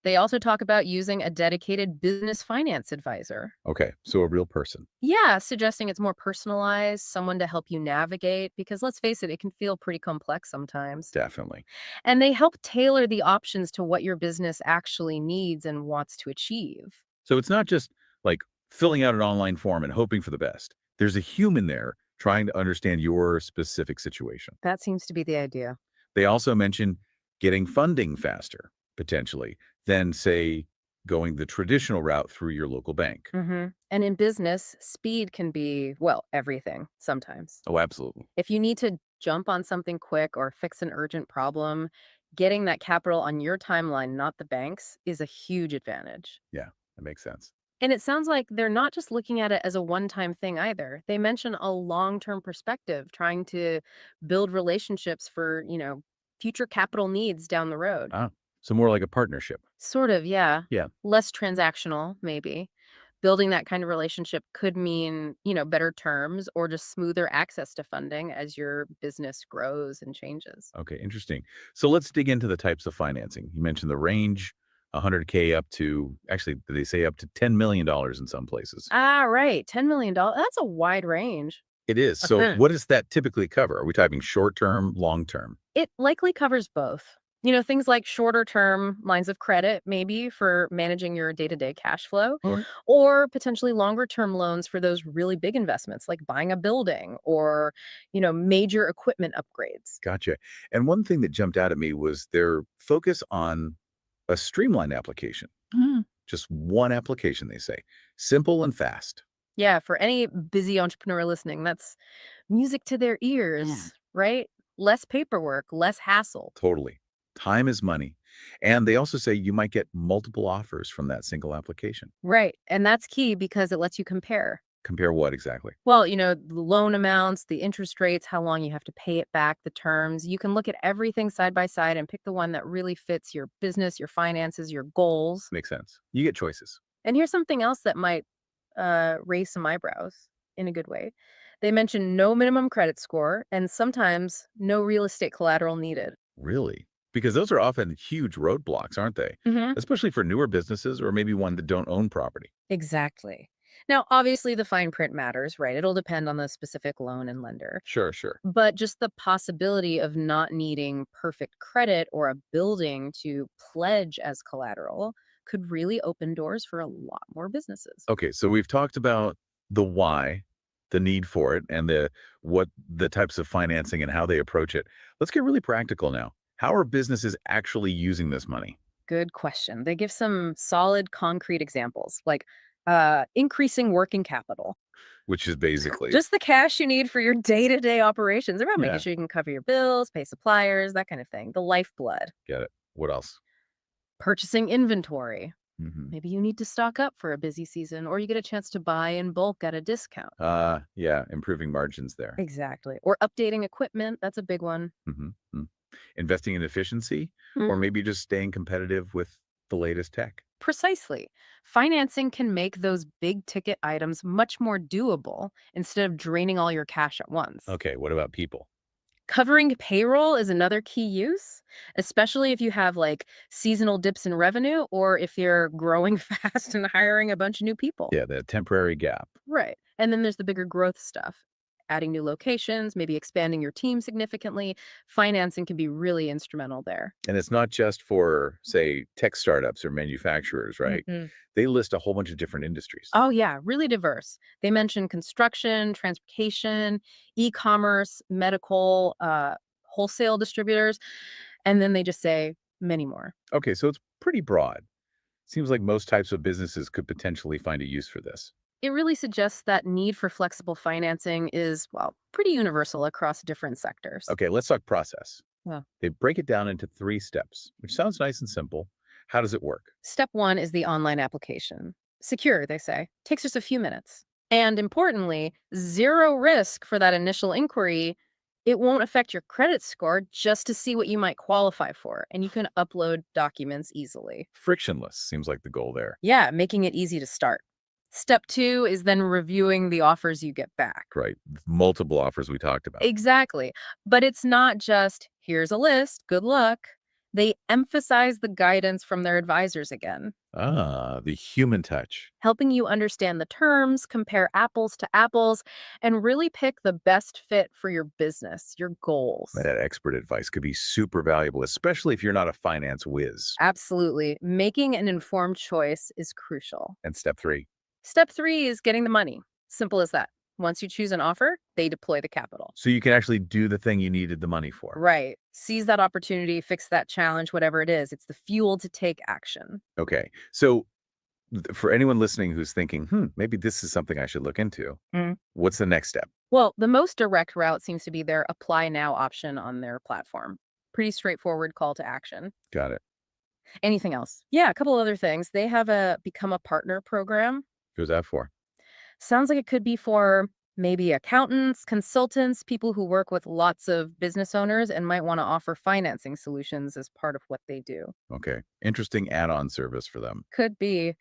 D: They also talk about using a dedicated business finance advisor.
C: Okay, so a real person.
D: Yeah, suggesting it's more personalized, someone to help you navigate, because let's face it, it can feel pretty complex sometimes.
C: Definitely.
D: And they help tailor the options to what your business actually needs and wants to achieve.
C: So it's not just like filling out an online form and hoping for the best. There's a human there trying to understand your specific situation.
D: That seems to be the idea.
C: They also mention getting funding faster, potentially, than, say, going the traditional route through your local bank.
D: And in business, speed can be, well, everything sometimes.
C: Oh, absolutely.
D: If you need to jump on something quick or fix an urgent problem, getting that capital on your timeline, not the bank's, is a huge advantage.
C: Yeah, that makes sense.
D: And it sounds like they're not just looking at it as a one-time thing either. They mention a long-term perspective, trying to build relationships for, future capital needs down the road.
C: Ah, so more like a partnership.
D: Sort of, yeah.
C: Yeah.
D: Less transactional, maybe. Building that kind of relationship could mean, better terms or just smoother access to funding as your business grows and changes.
C: Okay, interesting. So let's dig into the types of financing. You mentioned the range, 100K up to, actually, did they say up to $10 million in some places?
D: Ah, right. $10 million. That's a wide range.
C: It is. So what does that typically cover? Are we typing short term, long term?
D: It likely covers both. Things like shorter term lines of credit, maybe for managing your day to day cash flow,
C: All right.
D: or potentially longer term loans for those really big investments like buying a building or, major equipment upgrades.
C: Gotcha. And one thing that jumped out at me was their focus on a streamlined application. Just one application, they say. Simple and fast.
D: Yeah, for any busy entrepreneur listening, that's music to their ears, right? Less paperwork, less hassle.
C: Totally. Time is money. And they also say you might get multiple offers from that single application.
D: Right. And that's key because it lets you compare.
C: Compare what exactly?
D: Well, the loan amounts, the interest rates, how long you have to pay it back, the terms. You can look at everything side by side and pick the one that really fits your business, your finances, your goals.
C: Makes sense. You get choices.
D: And here's something else that might raise some eyebrows in a good way. They mention no minimum credit score and sometimes no real estate collateral needed.
C: Really? Because those are often huge roadblocks, aren't they?
D: Hmm.
C: Especially for newer businesses or maybe one that don't own property.
D: Exactly. Now, obviously, the fine print matters, right? It'll depend on the specific loan and lender.
C: Sure, sure.
D: But just the possibility of not needing perfect credit or a building to pledge as collateral could really open doors for a lot more businesses.
C: Okay, so we've talked about the why, the need for it, and the types of financing and how they approach it. Let's get really practical now. How are businesses actually using this money?
D: Good question. They give some solid, concrete examples, like increasing working capital,
C: Which is basically,
D: just the cash you need for your day-to-day operations, around making
C: yeah,
D: sure you can cover your bills, pay suppliers, that kind of thing. The lifeblood.
C: get it. What else?
D: Purchasing inventory.
C: Hmm.
D: Maybe you need to stock up for a busy season, or you get a chance to buy in bulk at a discount.
C: Yeah, improving margins there.
D: Exactly. Or updating equipment. That's a big one.
C: Hmm. Investing in efficiency,
D: Mm,
C: or maybe just staying competitive with the latest tech.
D: precisely. Financing can make those big ticket items much more doable instead of draining all your cash at once.
C: Okay, what about people?
D: Covering payroll is another key use, especially if you have like seasonal dips in revenue or if you're growing fast and hiring a bunch of new people.
C: Yeah, the temporary gap.
D: Right. And then there's the bigger growth stuff. Adding new locations, maybe expanding your team significantly. Financing can be really instrumental there.
C: And it's not just for, say, tech startups or manufacturers, right?
D: Mhm.
C: They list a whole bunch of different industries.
D: Oh, yeah, really diverse. They mention construction, transportation, e commerce, medical, wholesale distributors, and then they just say many more.
C: Okay, so it's pretty broad. Seems like most types of businesses could potentially find a use for this.
D: It really suggests that need for flexible financing is, well, pretty universal across different sectors.
C: Okay, let's talk process.
D: Yeah.
C: They break it down into 3 steps, which sounds nice and simple. How does it work?
D: Step one is the online application. Secure, they say. Takes just a few minutes. And importantly, zero risk for that initial inquiry. It won't affect your credit score just to see what you might qualify for. And you can upload documents easily.
C: Frictionless seems like the goal there.
D: Yeah, making it easy to start. Step two is then reviewing the offers you get back.
C: Right. Multiple offers we talked about.
D: Exactly. But it's not just, here's a list, good luck. They emphasize the guidance from their advisors again,
C: The human touch.
D: helping you understand the terms, compare apples to apples, and really pick the best fit for your business, your goals.
C: That expert advice could be super valuable, especially if you're not a finance whiz.
D: Absolutely. Making an informed choice is crucial.
C: And step 3.
D: Step three is getting the money. Simple as that. Once you choose an offer, they deploy the capital.
C: So you can actually do the thing you needed the money for.
D: Right. Seize that opportunity, fix that challenge, whatever it is. It's the fuel to take action.
C: Okay. So for anyone listening who's thinking, maybe this is something I should look into,
D: Mm.
C: what's the next step?
D: Well, the most direct route seems to be their apply now option on their platform. Pretty straightforward call to action.
C: Got it.
D: Anything else? Yeah, a couple other things. They have a become a partner program.
C: Who's that for?
D: Sounds like it could be for maybe accountants, consultants, people who work with lots of business owners and might want to offer financing solutions as part of what they do.
C: Okay. Interesting add-on service for them.
D: Could be.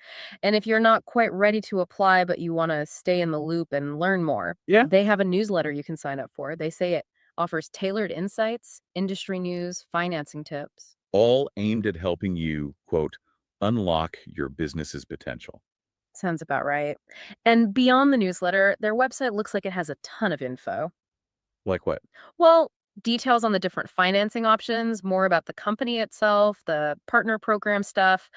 D: And if you're not quite ready to apply, but you want to stay in the loop and learn more,
C: Yeah.
D: they have a newsletter you can sign up for. They say it offers tailored insights, industry news, financing tips.
C: All aimed at helping you, quote, unlock your business's potential.
D: Sounds about right. And beyond the newsletter, their website looks like it has a ton of info.
C: Like what?
D: Well, details on the different financing options, more about the company itself, the partner program stuff,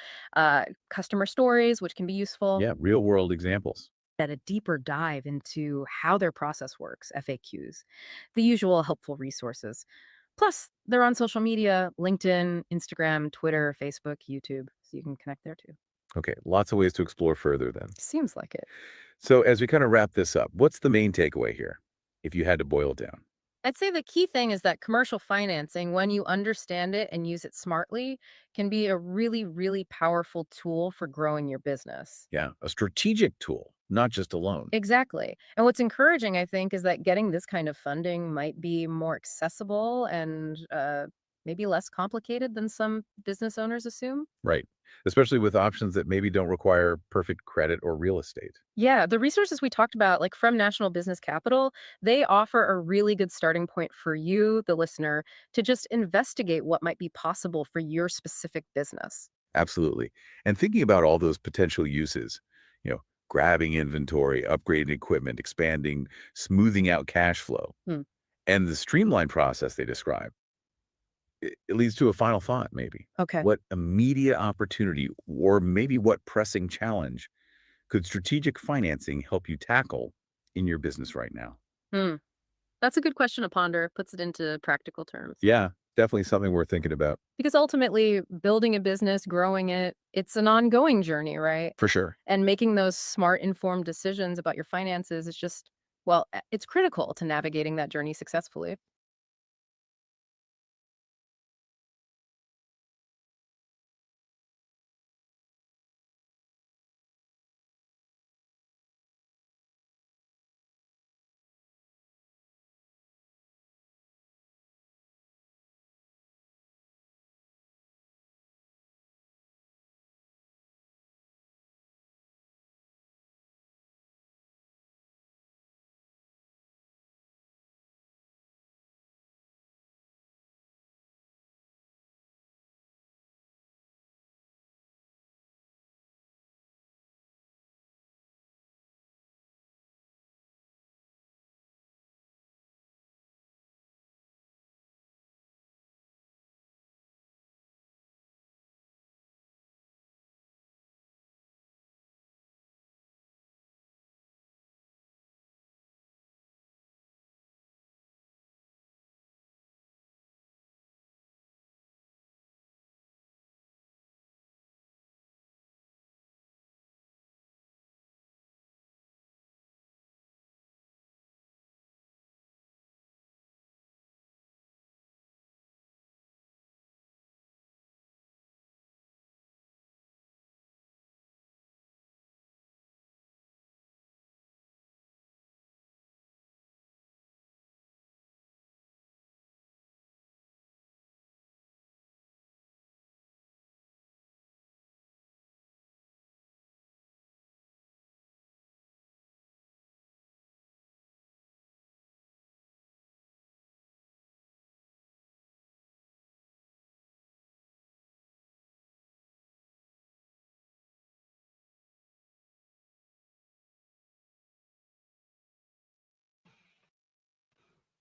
D: customer stories, which can be useful.
C: Yeah, real world examples.
D: At a deeper dive into how their process works, FAQs, the usual helpful resources. Plus, they're on social media, LinkedIn, Instagram, Twitter, Facebook, YouTube, so you can connect there too.
C: Okay, lots of ways to explore further then.
D: Seems like it.
C: So as we kind of wrap this up, what's the main takeaway here, if you had to boil it down?
D: I'd say the key thing is that commercial financing, when you understand it and use it smartly, can be a really, really powerful tool for growing your business.
C: Yeah, a strategic tool, not just a loan.
D: Exactly. And what's encouraging, I think, is that getting this kind of funding might be more accessible and maybe less complicated than some business owners assume.
C: Right. Especially with options that maybe don't require perfect credit or real estate.
D: Yeah, the resources we talked about, like from National Business Capital, they offer a really good starting point for you, the listener, to just investigate what might be possible for your specific business.
C: Absolutely. And thinking about all those potential uses, you know, grabbing inventory, upgrading equipment, expanding, smoothing out cash flow,
D: Hmm.
C: and the streamlined process they describe, it leads to a final thought, maybe.
D: Okay.
C: What immediate opportunity or maybe what pressing challenge could strategic financing help you tackle in your business right now?
D: Hmm. That's a good question to ponder, puts it into practical terms.
C: Yeah, definitely something worth thinking about.
D: Because ultimately, building a business, growing it, it's an ongoing journey, right?
C: For sure.
D: And making those smart, informed decisions about your finances is just, well, it's critical to navigating that journey successfully.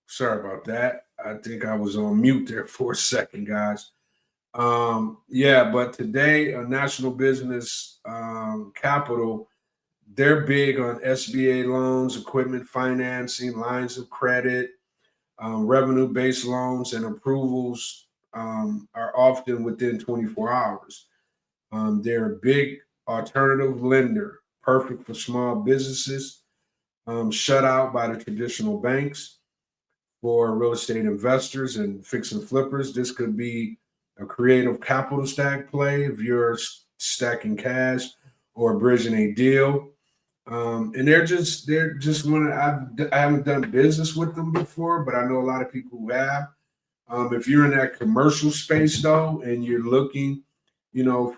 B: Sorry about that. I think I was on mute there for a second, guys. Yeah, but today, National Business Capital, they're big on SBA loans, equipment financing, lines of credit, revenue-based loans, and approvals are often within 24 hours. They're a big alternative lender, perfect for small businesses, shut out by the traditional banks. For real estate investors and fix and flippers, this could be a creative capital stack play if you're stacking cash or bridging a deal. And they're just one. I haven't done business with them before, but I know a lot of people who have. If you're in that commercial space though, and you're looking,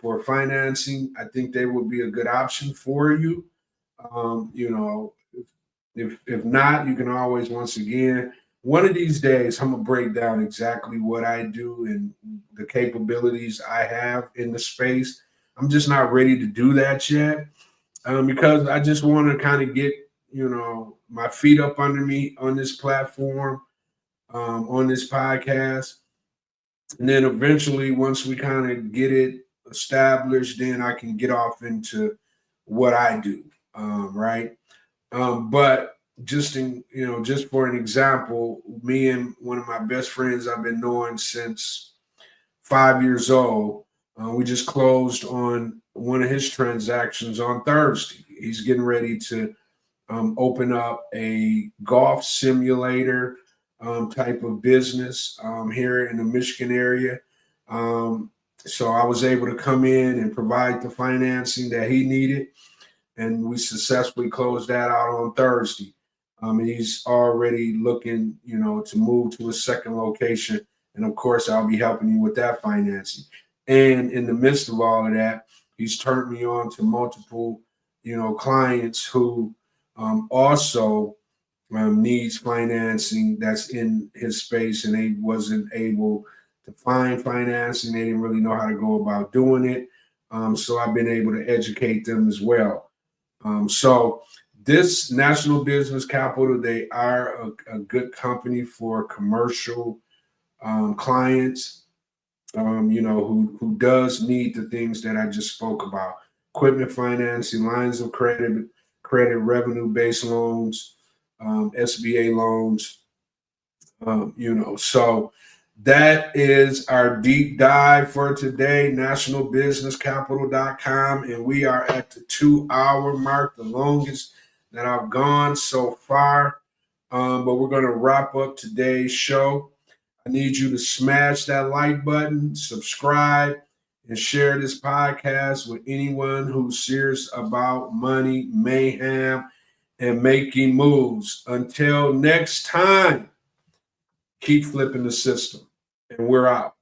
B: for financing, I think they would be a good option for you. If not, you can always once again. One of these days, I'm gonna break down exactly what I do and the capabilities I have in the space. I'm just not ready to do that yet, because I just want to kind of get my feet up under me on this platform, on this podcast, and then eventually, once we kind of get it established, then I can get off into what I do, right? But just for an example, me and one of my best friends I've been knowing since 5 years old, we just closed on one of his transactions on Thursday. He's getting ready to open up a golf simulator type of business here in the Michigan area. So I was able to come in and provide the financing that he needed, and we successfully closed that out on Thursday. And he's already looking, to move to a second location And of course, I'll be helping you with that financing. And in the midst of all of that, he's turned me on to multiple, clients who also needs financing that's in his space, and they wasn't able to find financing. They didn't really know how to go about doing it. So I've been able to educate them as well. So this National Business Capital, they are a good company for commercial clients, who does need the things that I just spoke about: equipment financing, lines of credit, revenue-based loans, SBA loans. So that is our deep dive for today, nationalbusinesscapital.com. And we are at the 2-hour mark, the longest that I've gone so far. But we're going to wrap up today's show. I need you to smash that like button, subscribe, and share this podcast with anyone who's serious about money, mayhem, and making moves. Until next time, keep flipping the system. And we're out.